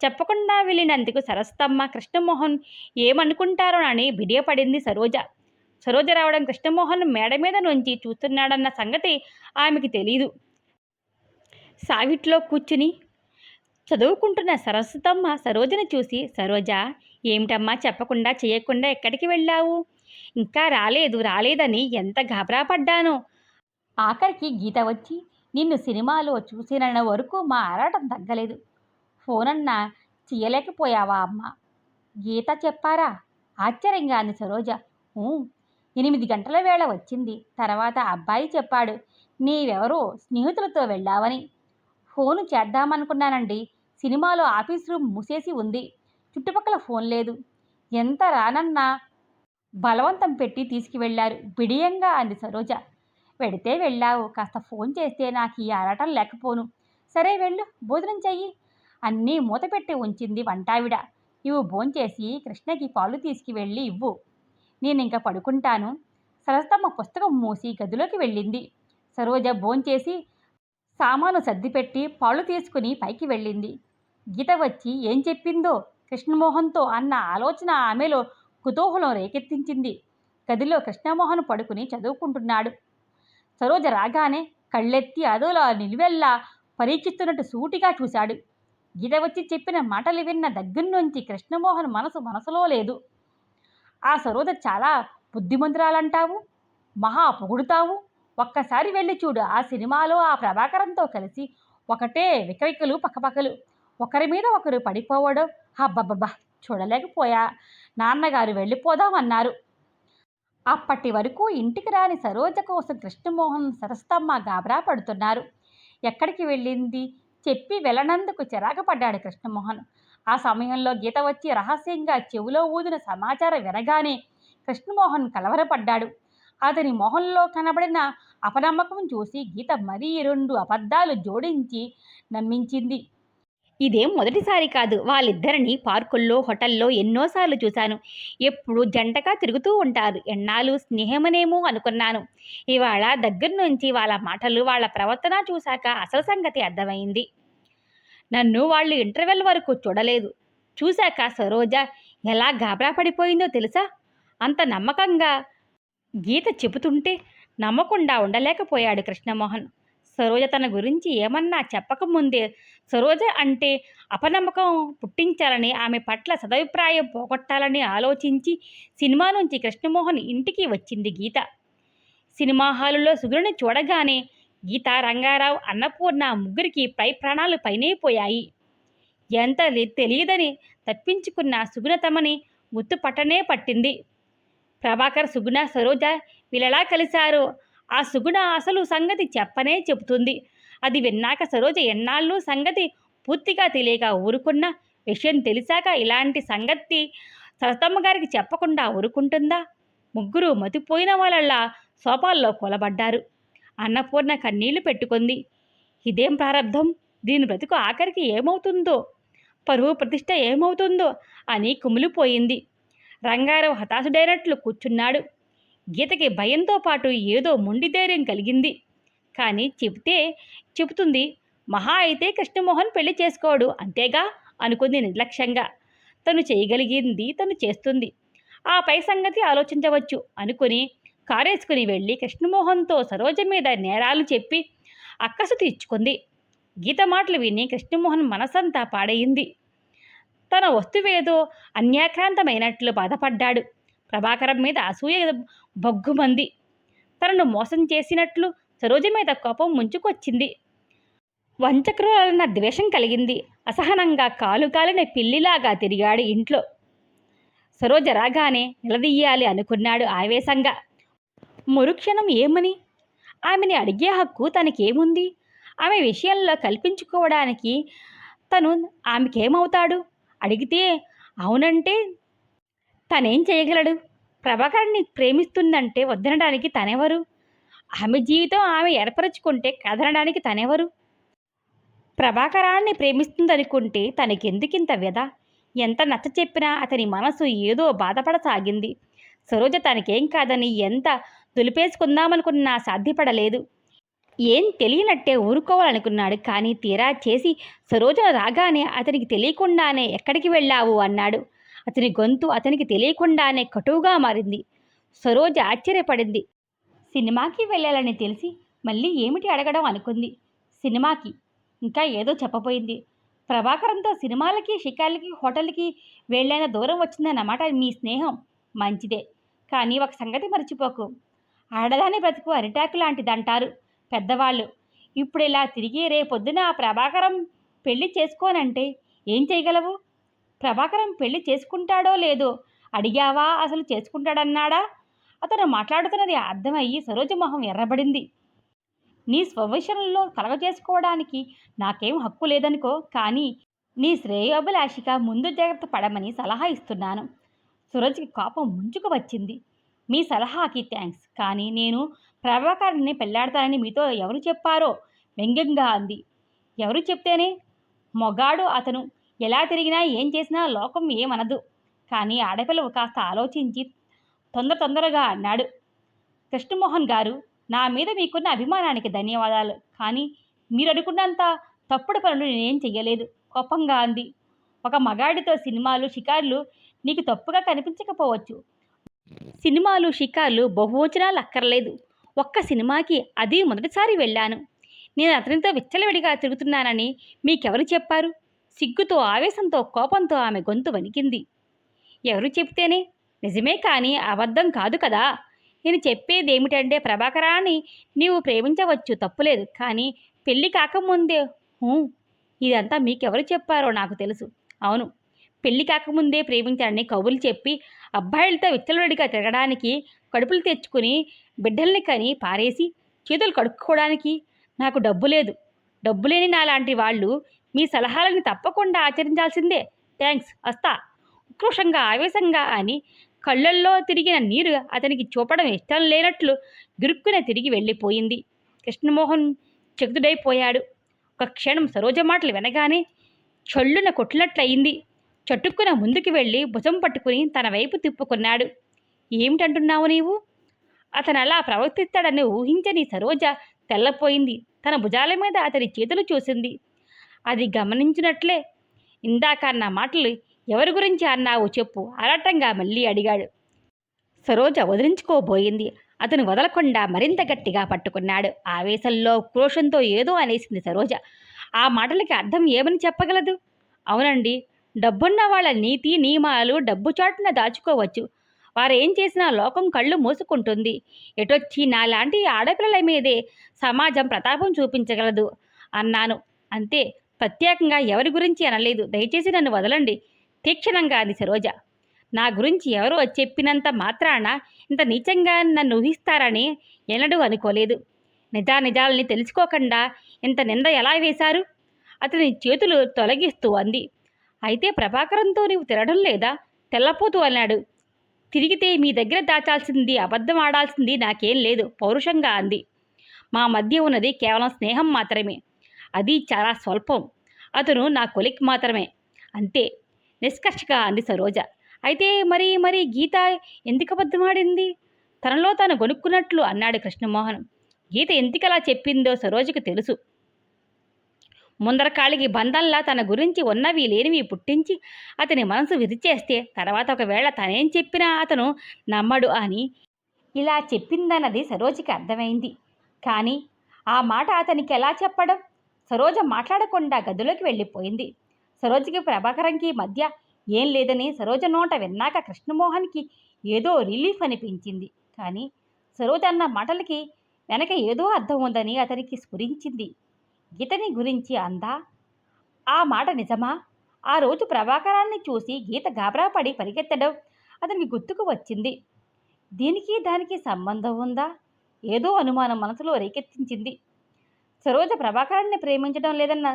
చెప్పకుండా వెళ్ళినందుకు సరస్తమ్మ, కృష్ణమోహన్ ఏమనుకుంటారోనని బిడియపడింది సరోజ. సరోజ రావడం కృష్ణమోహన్ మేడ మీద నుంచి చూస్తున్నాడన్న సంగతి ఆమెకి తెలీదు. సావిట్లో కూర్చుని చదువుకుంటున్న సరస్వతమ్మ సరోజని చూసి, సరోజ, ఏమిటమ్మా చెప్పకుండా చేయకుండా ఎక్కడికి వెళ్ళావు? ఇంకా రాలేదని ఎంత గాబరా పడ్డానో. ఆఖరికి గీత వచ్చి నిన్ను సినిమాలో చూసినన్న వరకు మా ఆరాటం తగ్గలేదు. ఫోనన్నా చెయ్యలేకపోయావా అమ్మా? గీత చెప్పారా? ఆశ్చర్యంగా అంది సరోజ. 8 గంటల వేళ వచ్చింది. తర్వాత అబ్బాయి చెప్పాడు. నీవెవరో స్నేహితులతో వెళ్ళావని. ఫోను చేద్దామనుకున్నానండి. సినిమాలో ఆఫీస్ రూమ్ మూసేసి ఉంది. చుట్టుపక్కల ఫోన్ లేదు. ఎంత రానన్నా బలవంతం పెట్టి తీసుకువెళ్లారు బిడియంగా అంది సరోజ. వెడితే వెళ్ళావు. కాస్త ఫోన్ చేస్తే నాకు ఈ ఆరాటం లేకపోను. సరే వెళ్ళు, భోజనం చెయ్యి. అన్నీ మూతపెట్టి ఉంచింది వంటావిడ. ఇవి భోంచేసి కృష్ణకి పాలు తీసుకువెళ్ళి ఇవ్వు. నేనింక పడుకుంటాను. సరస్తమ్మ పుస్తకం మూసి గదిలోకి వెళ్ళింది. సరోజ భోంచేసి సామాను సర్దిపెట్టి పాలు తీసుకుని పైకి వెళ్ళింది. గీత వచ్చి ఏం చెప్పిందో కృష్ణమోహన్తో అన్న ఆలోచన ఆమెలో కుతూహలం రేకెత్తించింది. గదిలో కృష్ణమోహన్ పడుకుని చదువుకుంటున్నాడు. సరోజ రాగానే కళ్ళెత్తి అదోలా నిలువెల్లా పరీక్షిస్తున్నట్టు సూటిగా చూశాడు. గీత వచ్చి చెప్పిన మాటలు విన్న దగ్గర్నుంచి కృష్ణమోహన్ మనసులో లేదు. ఆ సరోజ చాలా బుద్ధిమంతురాలంటావు, మహా పొగుడుతావు. ఒక్కసారి వెళ్ళి చూడు. ఆ సినిమాలో ఆ ప్రభాకరంతో కలిసి ఒకటే వికవికలు పక్కపక్కలు, ఒకరి మీద ఒకరు పడిపోవడం. అబ్బబ్బబ్బా, చూడలేకపోయా. నాన్నగారు వెళ్ళిపోదామన్నారు. అప్పటి వరకు ఇంటికి రాని సరోజ కోసం కృష్ణమోహన్ సరస్తమ్మ గాబరా పడుతున్నారు. ఎక్కడికి వెళ్ళింది చెప్పి వెళ్ళనందుకు చిరాకు పడ్డాడు కృష్ణమోహన్. ఆ సమయంలో గీత వచ్చి రహస్యంగా చెవిలో ఊదిన సమాచారం వినగానే కృష్ణమోహన్ కలవరపడ్డాడు. అతని మొహంలో కనబడిన అపనమ్మకం చూసి గీత మరీ 2 అబద్ధాలు జోడించి నమ్మించింది. ఇదేం మొదటిసారి కాదు. వాళ్ళిద్దరిని పార్కుల్లో, హోటల్లో ఎన్నోసార్లు చూశాను. ఎప్పుడు జంటగా తిరుగుతూ ఉంటారు. ఎన్నాళ్ళు స్నేహమనేమో అనుకున్నాను. ఇవాళ దగ్గర్నుంచి వాళ్ళ మాటలు, వాళ్ళ ప్రవర్తన చూశాక అసలు సంగతి అర్థమైంది. నన్ను వాళ్ళు ఇంటర్వెల్ వరకు చూడలేదు. చూశాక సరోజ ఎలా గాబరా పడిపోయిందో తెలుసా? అంత నమ్మకంగా గీత చెబుతుంటే నమ్మకుండా ఉండలేకపోయాడు కృష్ణమోహన్. సరోజ తన గురించి ఏమన్నా చెప్పకముందే సరోజ అంటే అపనమ్మకం పుట్టించాలని, ఆమె పట్ల సదభిప్రాయం పోగొట్టాలని ఆలోచించి సినిమా నుంచి కృష్ణమోహన్ ఇంటికి వచ్చింది గీత. సినిమా హాలులో సుగుణని చూడగానే గీత, రంగారావు, అన్నపూర్ణ ముగ్గురికి ప్రాణాలు పైనే పోయాయి. ఎంత తెలియదని తప్పించుకున్న సుగుణ తమని గుర్తుపట్టనే పట్టింది. ప్రభాకర్, సుగుణ, సరోజ వీళ్ళెలా కలిశారో ఆ సుగుణ అసలు సంగతి చెప్పనే చెబుతుంది. అది విన్నాక సరోజ ఎన్నాళ్ళు సంగతి పూర్తిగా తెలియక ఊరుకున్న విషయం తెలిసాక ఇలాంటి సంగతి సరస్తమ్మ గారికి చెప్పకుండా ఊరుకుంటుందా? ముగ్గురు మతిపోయిన వాళ్ళలా సోఫాల్లో కూలబడ్డారు. అన్నపూర్ణ కన్నీళ్లు పెట్టుకుంది. ఇదేం ప్రారంధం? దీని బ్రతుకు ఆఖరికి ఏమవుతుందో, పరువు ప్రతిష్ట ఏమవుతుందో అని కుమిలిపోయింది. రంగారావు హతాశుడైనట్లు కూర్చున్నాడు. గీతకి భయంతో పాటు ఏదో మొండి ధైర్యం కలిగింది. కానీ చెబుతుంది. మహా అయితే కృష్ణమోహన్ పెళ్లి చేసుకోడు, అంతేగా అనుకుంది నిర్లక్ష్యంగా. తను చేయగలిగింది తను చేస్తుంది. ఆ పై సంగతి ఆలోచించవచ్చు అనుకుని కారేసుకుని వెళ్ళి కృష్ణమోహన్తో సరోజ మీద నేరాలు చెప్పి అక్కసు తీర్చుకుంది. గీత మాటలు విని కృష్ణమోహన్ మనసంతా పాడయింది. తన వస్తువేదో అన్యాక్రాంతమైనట్లు బాధపడ్డాడు. ప్రభాకరం మీద అసూయ బొగ్గుమంది. తనను మోసం చేసినట్లు సరోజ మీద కోపం ముంచుకొచ్చింది. వంచకురాలన్న ద్వేషం కలిగింది. అసహనంగా కాలుగాలిన పిల్లిలాగా తిరిగాడు ఇంట్లో. సరోజ రాగానే నిలదీయాలి అనుకున్నాడు ఆవేశంగా. మరుక్షణం ఏమని? ఆమెని అడిగే హక్కు తనకేముంది? ఆమె విషయంలో కల్పించుకోవడానికి తను ఆమెకేమవుతాడు? అడిగితే అవునంటే తనేం చేయగలడు? ప్రభాకర్ని ప్రేమిస్తుందంటే వద్దనడానికి తనెవరు? ఆమె జీవితం ఆమె ఏర్పరచుకుంటే కదనడానికి తనెవరు? ప్రభాకరాన్ని ప్రేమిస్తుందనుకుంటే తనకెందుకింత వ్యధ? ఎంత నచ్చ చెప్పినా అతని మనసు ఏదో బాధపడసాగింది. సరోజ తనకేం కాదని ఎంత దులిపేసుకుందామనుకున్నా సాధ్యపడలేదు. ఏం తెలియనట్టే ఊరుకోవాలనుకున్నాడు. కానీ తీరా చేసి సరోజన రాగానే అతనికి తెలియకుండానే ఎక్కడికి వెళ్ళావు అన్నాడు. అతని గొంతు అతనికి తెలియకుండానే కటువుగా మారింది. సరోజ ఆశ్చర్యపడింది. సినిమాకి వెళ్ళాలని తెలిసి మళ్ళీ ఏమిటి అడగడం అనుకుంది. సినిమాకి ఇంకా ఏదో చెప్పబోయింది. ప్రభాకరంతో సినిమాలకి, షికార్లకి, హోటల్కి వెళ్ళైన దూరం వచ్చిందన్నమాట మీ స్నేహం. మంచిదే. కానీ ఒక సంగతి మర్చిపోకు. ఆడదాని బ్రతుకు అరిటాకు లాంటిదంటారు పెద్దవాళ్ళు. ఇప్పుడు ఇలా తిరిగి రేపొద్దున ఆ ప్రభాకరం పెళ్లి చేసుకోనంటే ఏం చేయగలవు? ప్రభాకరం పెళ్లి చేసుకుంటాడో లేదో అడిగావా? అసలు చేసుకుంటాడన్నాడా? అతను మాట్లాడుతున్నది అర్థమయ్యి సరోజ మొహం ఎర్రబడింది. నీ స్వవిషయంలో కలగజేసుకోవడానికి నాకేం హక్కు లేదనుకో, కానీ నీ శ్రేయోభిలాషిగా ముందు జాగ్రత్త పడమని సలహా ఇస్తున్నాను. సూరజ్కి కోపం ముంచుకు వచ్చింది. మీ సలహాకి థ్యాంక్స్, కానీ నేను ప్రభాకర్ని పెళ్లాడతానని మీతో ఎవరు చెప్పారో వ్యంగ్యంగా అంది. ఎవరు చెప్తేనే? మొగాడు అతను. ఎలా తిరిగినా ఏం చేసినా లోకం ఏమనదు. కానీ ఆడపిల్లవు కాస్త ఆలోచించి తొందరగా అన్నాడు. కృష్ణమోహన్ గారు, నా మీద మీకున్న అభిమానానికి ధన్యవాదాలు, కానీ మీరు అనుకున్నంత తప్పుడు పనులు నేనేం చెయ్యలేదు, కోపంగా అంది. ఒక మగాడితో సినిమాలు షికార్లు నీకు తప్పుగా కనిపించకపోవచ్చు. సినిమాలు షికార్లు బహువచనాలు అక్కర్లేదు. ఒక్క సినిమాకి అది మొదటిసారి వెళ్ళాను. నేను అతనితో విచ్చలవిడిగా తిరుగుతున్నానని మీకెవరు చెప్పారు? సిగ్గుతో, ఆవేశంతో, కోపంతో ఆమె గొంతు వణికింది. ఎవరు చెప్తేనే? నిజమే, కానీ అబద్ధం కాదు కదా. నేను చెప్పేదేమిటంటే, ప్రభాకరాన్ని నీవు ప్రేమించవచ్చు, తప్పులేదు, కానీ పెళ్ళి కాకముందే. ఇదంతా మీకెవరు చెప్పారో నాకు తెలుసు. అవును, పెళ్లి కాకముందే ప్రేమించాలని కబుర్లు చెప్పి అబ్బాయిలతో విచ్చలవిడిగా తిరగడానికి, కడుపులు తెచ్చుకుని బిడ్డల్ని కని పారేసి చేతులు కడుక్కోవడానికి నాకు డబ్బు లేదు. డబ్బు లేని నాలాంటి వాళ్ళు మీ సలహాలని తప్పకుండా ఆచరించాల్సిందే. థ్యాంక్స్, వస్తా. ఉక్రోషంగా, ఆవేశంగా అని కళ్ళల్లో తిరిగిన నీరు అతనికి చూపడం ఇష్టం లేనట్లు గిరుక్కున తిరిగి వెళ్ళిపోయింది. కృష్ణమోహన్ చకితుడైపోయాడు. ఒక క్షణం సరోజ మాటలు వినగానే చళ్ళున కొట్టినట్లయింది. చటుక్కున ముందుకు వెళ్ళి భుజం పట్టుకుని తన వైపు తిప్పుకున్నాడు. ఏమిటంటున్నావు నీవు? అతను అలా ప్రవర్తిస్తాడని ఊహించని సరోజ తెల్లపోయింది. తన భుజాల మీద అతని చేతులు చూసింది. అది గమనించినట్లే, ఇందాక అన్న మాటలు ఎవరి గురించి అన్నావు చెప్పు, అలటంగా మళ్ళీ అడిగాడు. సరోజ వదిలించుకోబోయింది. అతను వదలకుండా మరింత గట్టిగా పట్టుకున్నాడు. ఆవేశంలో, క్రోషంతో ఏదో అనేసింది సరోజ. ఆ మాటలకి అర్థం ఏమని చెప్పగలదు? అవునండి, డబ్బున్న వాళ్ళ నీతి నియమాలు డబ్బు చాటున దాచుకోవచ్చు. వారేం చేసినా లోకం కళ్ళు మూసుకుంటుంది. ఎటొచ్చి నాలాంటి ఆడపిల్లల మీదే సమాజం ప్రతాపం చూపించగలదు అన్నాను అంతే. ప్రత్యేకంగా ఎవరి గురించి అనలేదు. దయచేసి నన్ను వదలండి, తీక్షణంగా అంది సరోజ. నా గురించి ఎవరో చెప్పినంత మాత్రాన ఇంత నీచంగా నన్ను ఊహిస్తారని ఎన్నడూ అనుకోలేదు. నిజానిజాలని తెలుసుకోకుండా ఇంత నింద ఎలా వేశారు? అతని చేతులు తొలగిస్తూ అంది. అయితే ప్రభాకరంతో నీవు తిరగడం లేదా? తెల్లపోతూ అన్నాడు. తిరిగితే మీ దగ్గర దాచాల్సింది, అబద్ధం ఆడాల్సింది నాకేం లేదు, పౌరుషంగా అంది. మా మధ్య ఉన్నది కేవలం స్నేహం మాత్రమే. అది చాలా స్వల్పం. అతను నా కొలిక్ మాత్రమే, అంతే, నిష్కర్షగా అంది సరోజ. అయితే మరి గీత ఎందుకు అబద్ధమాడింది? తనలో తాను గొనుక్కున్నట్లు అన్నాడు కృష్ణమోహన్. గీత ఎందుకలా చెప్పిందో సరోజకు తెలుసు. ముందరకాళికి బంధంలా తన గురించి ఉన్నవి లేనివి పుట్టించి అతని మనసు విరిచేస్తే తర్వాత ఒకవేళ తనేం చెప్పినా అతను నమ్మడు అని ఇలా చెప్పిందన్నది సరోజకి అర్థమైంది. కానీ ఆ మాట అతనికి ఎలా చెప్పడం? సరోజ మాట్లాడకుండా గదిలోకి వెళ్ళిపోయింది. సరోజకి ప్రభాకరంకి మధ్య ఏం లేదని సరోజ నోట విన్నాక కృష్ణమోహన్కి ఏదో రిలీఫ్ అనిపించింది. కానీ సరోజ అన్న మాటలకి వెనక ఏదో అర్థం ఉందని అతనికి స్ఫురించింది. గీతని గురించి అందా? ఆ మాట నిజమా? ఆ రోజు ప్రభాకరాన్ని చూసి గీత గాబరాపడి పరిగెత్తడం అతనికి గుర్తుకు వచ్చింది. దీనికి దానికి సంబంధం ఉందా? ఏదో అనుమానం మనసులో రేకెత్తించింది. సరోజ ప్రభాకరాన్ని ప్రేమించడం లేదన్న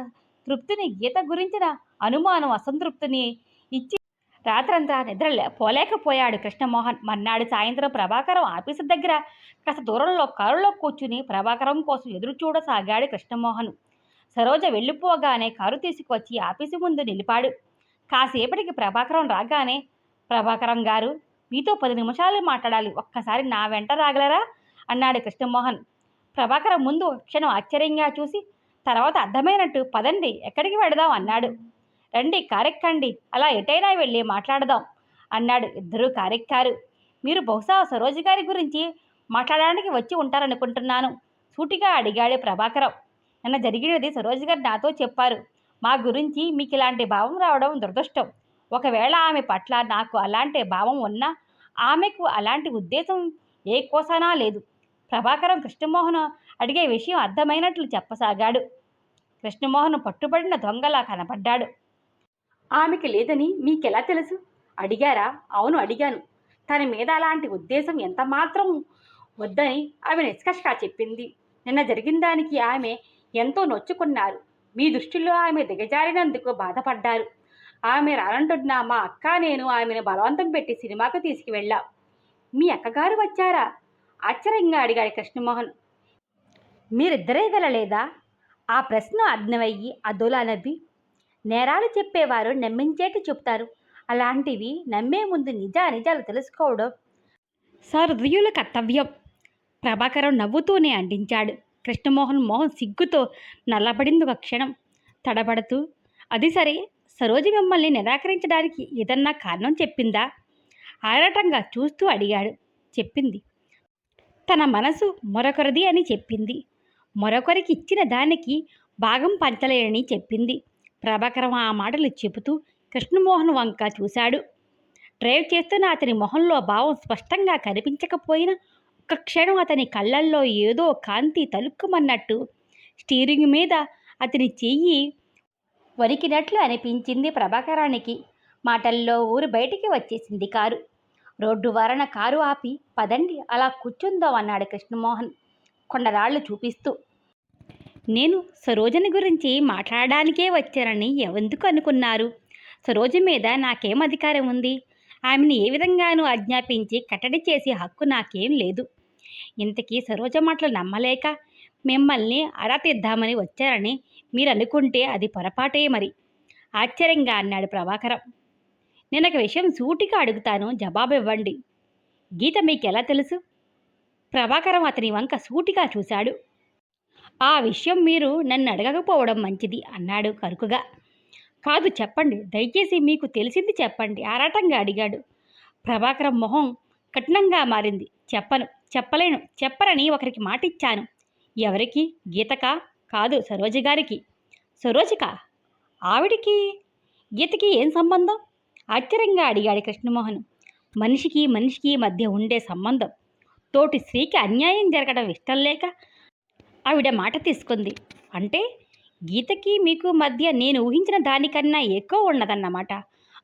తృప్తిని గీత గురించిన అనుమానం అసంతృప్తిని ఇచ్చి రాత్రంతా నిద్ర పోలేకపోయాడు కృష్ణమోహన్. మర్నాడు సాయంత్రం ప్రభాకరం ఆఫీసు దగ్గర కాస్త దూరంలో కారులో కూర్చుని ప్రభాకరం కోసం ఎదురు చూడసాగాడు కృష్ణమోహన్. సరోజ వెళ్ళిపోగానే కారు తీసుకువచ్చి ఆఫీసు ముందు నిలిపాడు. కాసేపటికి ప్రభాకరం రాగానే, ప్రభాకరం గారు, మీతో 10 నిమిషాలు మాట్లాడాలి, ఒక్కసారి నా వెంట రాగలరా అన్నాడు కృష్ణమోహన్. ప్రభాకరం ముందు క్షణం ఆశ్చర్యంగా చూసి తర్వాత అర్థమైనట్టు, పదండి, ఎక్కడికి వెడదాం అన్నాడు. రండి, కారెక్కండి, అలా ఎటైనా వెళ్ళి మాట్లాడదాం అన్నాడు. ఇద్దరూ కారెక్కారు. మీరు బహుశా సరోజ గారి గురించి మాట్లాడడానికి వచ్చి ఉంటారనుకుంటున్నాను, సూటిగా అడిగాడు ప్రభాకరం. నిన్న జరిగినది సరోజ గారు నాతో చెప్పారు. మా గురించి మీకు ఇలాంటి భావం రావడం దురదృష్టం. ఒకవేళ ఆమె పట్ల నాకు అలాంటి భావం ఉన్నా ఆమెకు అలాంటి ఉద్దేశం ఏ కోసానా లేదు. ప్రభాకరం కృష్ణమోహన్ అడిగే విషయం అర్థమైనట్లు చెప్పసాగాడు. కృష్ణమోహన్ పట్టుబడిన దొంగలా కనపడ్డాడు. ఆమెకి లేదని మీకెలా తెలుసు? అడిగారా? అవును, అడిగాను. తన మీద అలాంటి ఉద్దేశం ఎంత మాత్రం వద్దని ఆమె నిష్కర్షగా చెప్పింది. నిన్న జరిగిన దానికి ఆమె ఎంతో నొచ్చుకున్నారు. మీ దృష్టిలో ఆమె దిగజారినందుకు బాధపడ్డారు. ఆమె రానంటున్న మా అక్క నేను ఆమెను బలవంతం పెట్టి సినిమాకు తీసుకువెళ్ళాం. మీ అక్కగారు వచ్చారా? ఆశ్చర్యంగా అడిగాడు కృష్ణమోహన్. మీరిద్దరే వెళ్ళలేదా? ఆ ప్రశ్న అగ్నవయ్యి అదోలా నవ్వి, నేరాలు చెప్పేవారు నమ్మించేటి చెప్తారు. అలాంటివి నమ్మే ముందు నిజాలు తెలుసుకోవడం సహృదయుల కర్తవ్యం. ప్రభాకరం నవ్వుతూనే అందించాడు. కృష్ణమోహన్ మొహం సిగ్గుతో నల్లబడింది. ఒక క్షణం తడబడుతూ, అది సరే, సరోజ మిమ్మల్ని నిరాకరించడానికి ఏదన్నా కారణం చెప్పిందా? ఆరాటంగా చూస్తూ అడిగాడు. చెప్పింది. తన మనసు మరొకరిది అని చెప్పింది. మరొకరికి ఇచ్చిన దానికి భాగం పంచలేనని చెప్పింది. ప్రభాకరం ఆ మాటలు చెబుతూ కృష్ణమోహన్ వంక చూశాడు. డ్రైవ్ చేస్తున్న అతని మొహంలో భావం స్పష్టంగా కనిపించకపోయినా ఒక్క క్షణం అతని కళ్ళల్లో ఏదో కాంతి తలుక్కుమన్నట్టు స్టీరింగ్ మీద అతని చెయ్యి వణికినట్లు అనిపించింది ప్రభాకరానికి. మాటల్లో ఊరు బయటికి వచ్చేసింది కారు. రోడ్డు వారన కారు ఆపి, పదండి అలా కూర్చుందాం అన్నాడు కృష్ణమోహన్ కొండరాళ్లు చూపిస్తూ. నేను సరోజని గురించి మాట్లాడడానికే వచ్చానని ఎందుకు అనుకున్నారు? సరోజ మీద నాకేం అధికారం ఉంది? ఆమెను ఏ విధంగానూ ఆజ్ఞాపించి కట్టడి చేసే హక్కు నాకేం లేదు. ఇంతకీ సరోజ మాటలు నమ్మలేక మిమ్మల్ని ఆరా తీద్దామని వచ్చారని మీరు అనుకుంటే అది పొరపాటే మరి, ఆశ్చర్యంగా అన్నాడు ప్రభాకరం. నేను ఒక విషయం సూటిగా అడుగుతాను, జవాబు ఇవ్వండి. గీత మీకెలా తెలుసు? ప్రభాకరం అతని వంక సూటిగా చూశాడు. ఆ విషయం మీరు నన్ను అడగకపోవడం మంచిది అన్నాడు కరుకుగా. కాదు, చెప్పండి, దయచేసి మీకు తెలిసింది చెప్పండి ఆరాటంగా అడిగాడు. ప్రభాకరం మొహం కఠినంగా మారింది. చెప్పను, చెప్పలేను, చెప్పరని ఒకరికి మాటిచ్చాను. ఎవరికి? గీతకా? కాదు, సరోజ గారికి. సరోజకా? ఆవిడికి గీతకి ఏం సంబంధం? ఆశ్చర్యంగా అడిగాడు కృష్ణమోహన్. మనిషికి మధ్య ఉండే సంబంధం. తోటి స్త్రీకి అన్యాయం జరగడం ఇష్టం లేక ఆవిడ మాట తీసుకుంది. అంటే గీతకి మీకు మధ్య నేను ఊహించిన దానికన్నా ఎక్కువ ఉన్నదన్నమాట.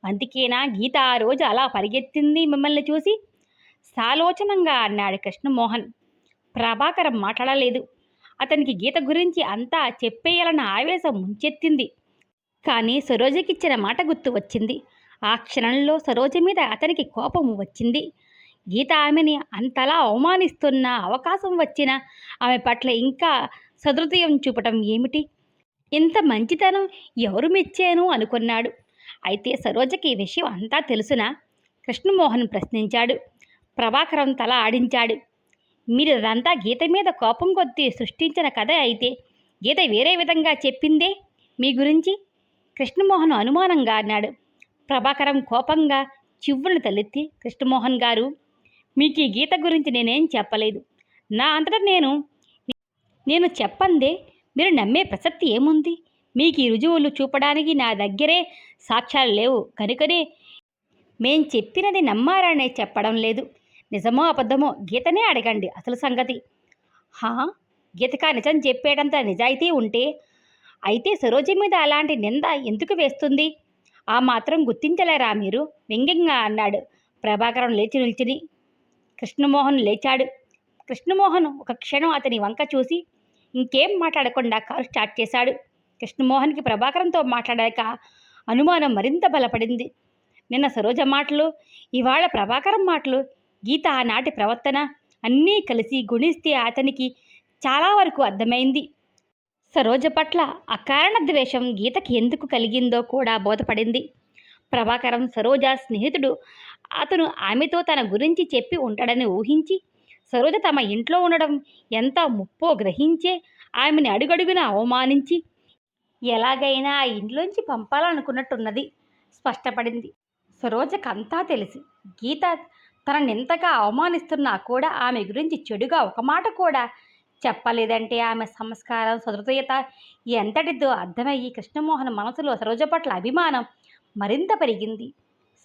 అందుకేనా గీత ఆ రోజు అలా పరిగెత్తింది మిమ్మల్ని చూసి? సాలోచనంగా అన్నాడు కృష్ణమోహన్. ప్రభాకరం మాట్లాడలేదు. అతనికి గీత గురించి అంతా చెప్పేయాలన్న ఆవేశం ముంచెత్తింది. కానీ సరోజకిచ్చిన మాట గుర్తు వచ్చింది. ఆ క్షణంలో సరోజ మీద అతనికి కోపం వచ్చింది. గీత ఆమెని అంతలా అవమానిస్తున్న అవకాశం వచ్చినా ఆమె పట్ల ఇంకా సహృదయం చూపటం ఏమిటి? ఇంత మంచితనం ఎవరు మెచ్చాను అనుకున్నాడు. అయితే సరోజకి ఈ విషయం అంతా తెలుసునా? కృష్ణమోహన్ ప్రశ్నించాడు. ప్రభాకరం తల ఆడించాడు. మీరు అదంతా గీత మీద కోపం కొద్దీ సృష్టించిన కథ అయితే గీత వేరే విధంగా చెప్పిందే మీ గురించి? కృష్ణమోహన్ అనుమానంగా అన్నాడు. ప్రభాకరం కోపంగా చివ్వులను తలెత్తి, కృష్ణమోహన్ గారు, మీకు ఈ గీత గురించి నేనేం చెప్పలేదు. నా అంతటా నేను చెప్పందే మీరు నమ్మే ప్రసక్తి ఏముంది? మీకు ఈ రుజువులు చూపడానికి నా దగ్గరే సాక్ష్యాలు లేవు కనుకనే మేం చెప్పినది నమ్మారనే చెప్పడం లేదు. నిజమో అబద్ధమో గీతనే అడగండి అసలు సంగతి. హా, గీతకా నిజం చెప్పేటంత నిజాయితీ ఉంటే అయితే సరోజ మీద అలాంటి నింద ఎందుకు వేస్తుంది? ఆ మాత్రం గుర్తించలేరా మీరు? వ్యంగ్యంగా అన్నాడు ప్రభాకరం లేచి నిల్చుని. కృష్ణమోహన్ లేచాడు. కృష్ణమోహన్ ఒక క్షణం అతని వంక చూసి ఇంకేం మాట్లాడకుండా కారు స్టార్ట్ చేశాడు. కృష్ణమోహన్కి ప్రభాకరంతో మాట్లాడాక అనుమానం మరింత బలపడింది. నిన్న సరోజ మాటలు, ఇవాళ ప్రభాకరం మాటలు, గీత ఆనాటి ప్రవర్తన అన్నీ కలిసి గుణిస్తే అతనికి చాలా వరకు అర్థమైంది. సరోజ పట్ల అకారణ ద్వేషం గీతకి ఎందుకు కలిగిందో కూడా బోధపడింది. ప్రభాకరం సరోజ స్నేహితుడు. అతను ఆమెతో తన గురించి చెప్పి ఉంటాడని ఊహించి సరోజ తమ ఇంట్లో ఉండడం ఎంత ముప్పో గ్రహించే ఆమెని అడుగడుగున అవమానించి ఎలాగైనా ఆ ఇంట్లోంచి పంపాలనుకున్నట్టున్నది స్పష్టపడింది. సరోజకంతా తెలిసి గీత తననింతగా అవమానిస్తున్నా కూడా ఆమె గురించి చెడుగా ఒక మాట కూడా చెప్పలేదంటే ఆమె సంస్కారం సహృదయత ఎంతటిదో అర్థమయ్యి కృష్ణమోహన్ మనసులో సరోజ పట్ల అభిమానం మరింత పెరిగింది.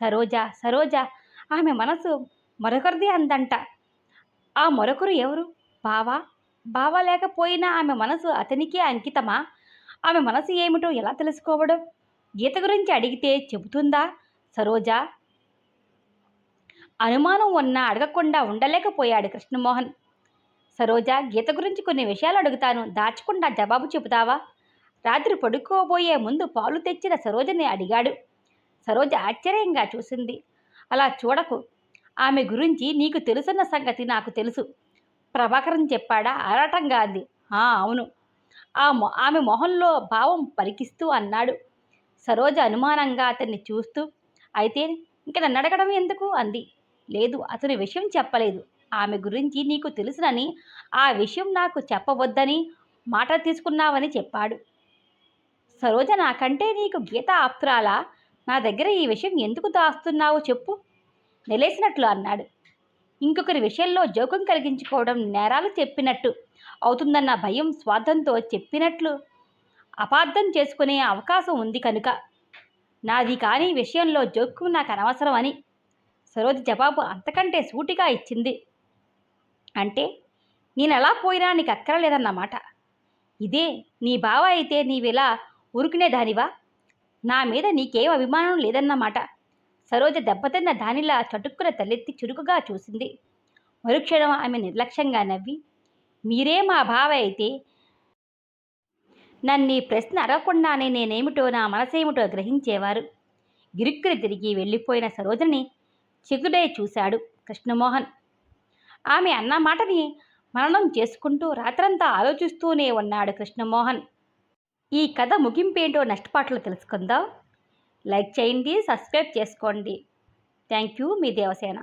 సరోజ ఆమె మనసు మరొకరిది అందంట. ఆ మరొకరు ఎవరు? బావా లేకపోయినా ఆమె మనసు అతనికే అంకితమా? ఆమె మనసు ఏమిటో ఎలా తెలుసుకోవడం? గీత గురించి అడిగితే చెబుతుందా సరోజ? అనుమానం ఉన్నా అడగకుండా ఉండలేకపోయాడు కృష్ణమోహన్. సరోజ, గీత గురించి కొన్ని విషయాలు అడుగుతాను, దాచకుండా జవాబు చెబుతావా? రాత్రి పడుకోబోయే ముందు పాలు తెచ్చిన సరోజని అడిగాడు. సరోజ ఆశ్చర్యంగా చూసింది. అలా చూడకు. ఆమె గురించి నీకు తెలుసున్న సంగతి నాకు తెలుసు. ప్రభాకరం చెప్పాడా? ఆరాటంగా అంది. అవును. ఆమె మొహంలో భావం పరికిస్తూ అన్నాడు. సరోజ అనుమానంగా అతన్ని చూస్తూ, అయితే ఇంక నన్ను అడగడం ఎందుకు అంది. లేదు, అతని విషయం చెప్పలేదు. ఆమె గురించి నీకు తెలుసునని, ఆ విషయం నాకు చెప్పవద్దని మాట తీసుకున్నావని చెప్పాడు. సరోజ, నాకంటే నీకు గీత ఆప్తురాలా? నా దగ్గర ఈ విషయం ఎందుకు దాస్తున్నావో చెప్పు, నిలేసినట్లు అన్నాడు. ఇంకొకరి విషయంలో జోక్యం కలిగించుకోవడం నేరాలు చెప్పినట్టు అవుతుందన్న భయం, స్వార్థంతో చెప్పినట్లు అపార్థం చేసుకునే అవకాశం ఉంది కనుక నాది కాని విషయంలో జోక్యం నాకు అనవసరం అని సరోజ జవాబు అంతకంటే సూటిగా ఇచ్చింది. అంటే నేను ఎలా పోయినా నీకు అక్కరలేదన్నమాట. ఇదే నీ బావ అయితే నీవిలా ఊరుకునేదానివా? నా మీద నీకేం అభిమానం లేదన్నమాట. సరోజ దెబ్బతిన్న దానిలా చటుక్కున తలెత్తి చురుకుగా చూసింది. మరుక్షణం ఆమె నిర్లక్ష్యంగా నవ్వి, మీరే మా బావ అయితే నన్ను ప్రశ్న అడగకుండానే నేనేమిటో, నా మనసేమిటో గ్రహించేవారు. గిరుక్కుని తిరిగి వెళ్ళిపోయిన సరోజని చిగుడే చూశాడు కృష్ణమోహన్. ఆమె అన్న మాటని మననం చేసుకుంటూ రాత్రంతా ఆలోచిస్తూనే ఉన్నాడు కృష్ణమోహన్. ఈ కథ ముగింపేంటో నష్టపాట్లు తెలుసుకుందాం. లైక్ చేయండి, సబ్స్క్రైబ్ చేసుకోండి. Thank you, me Devasena.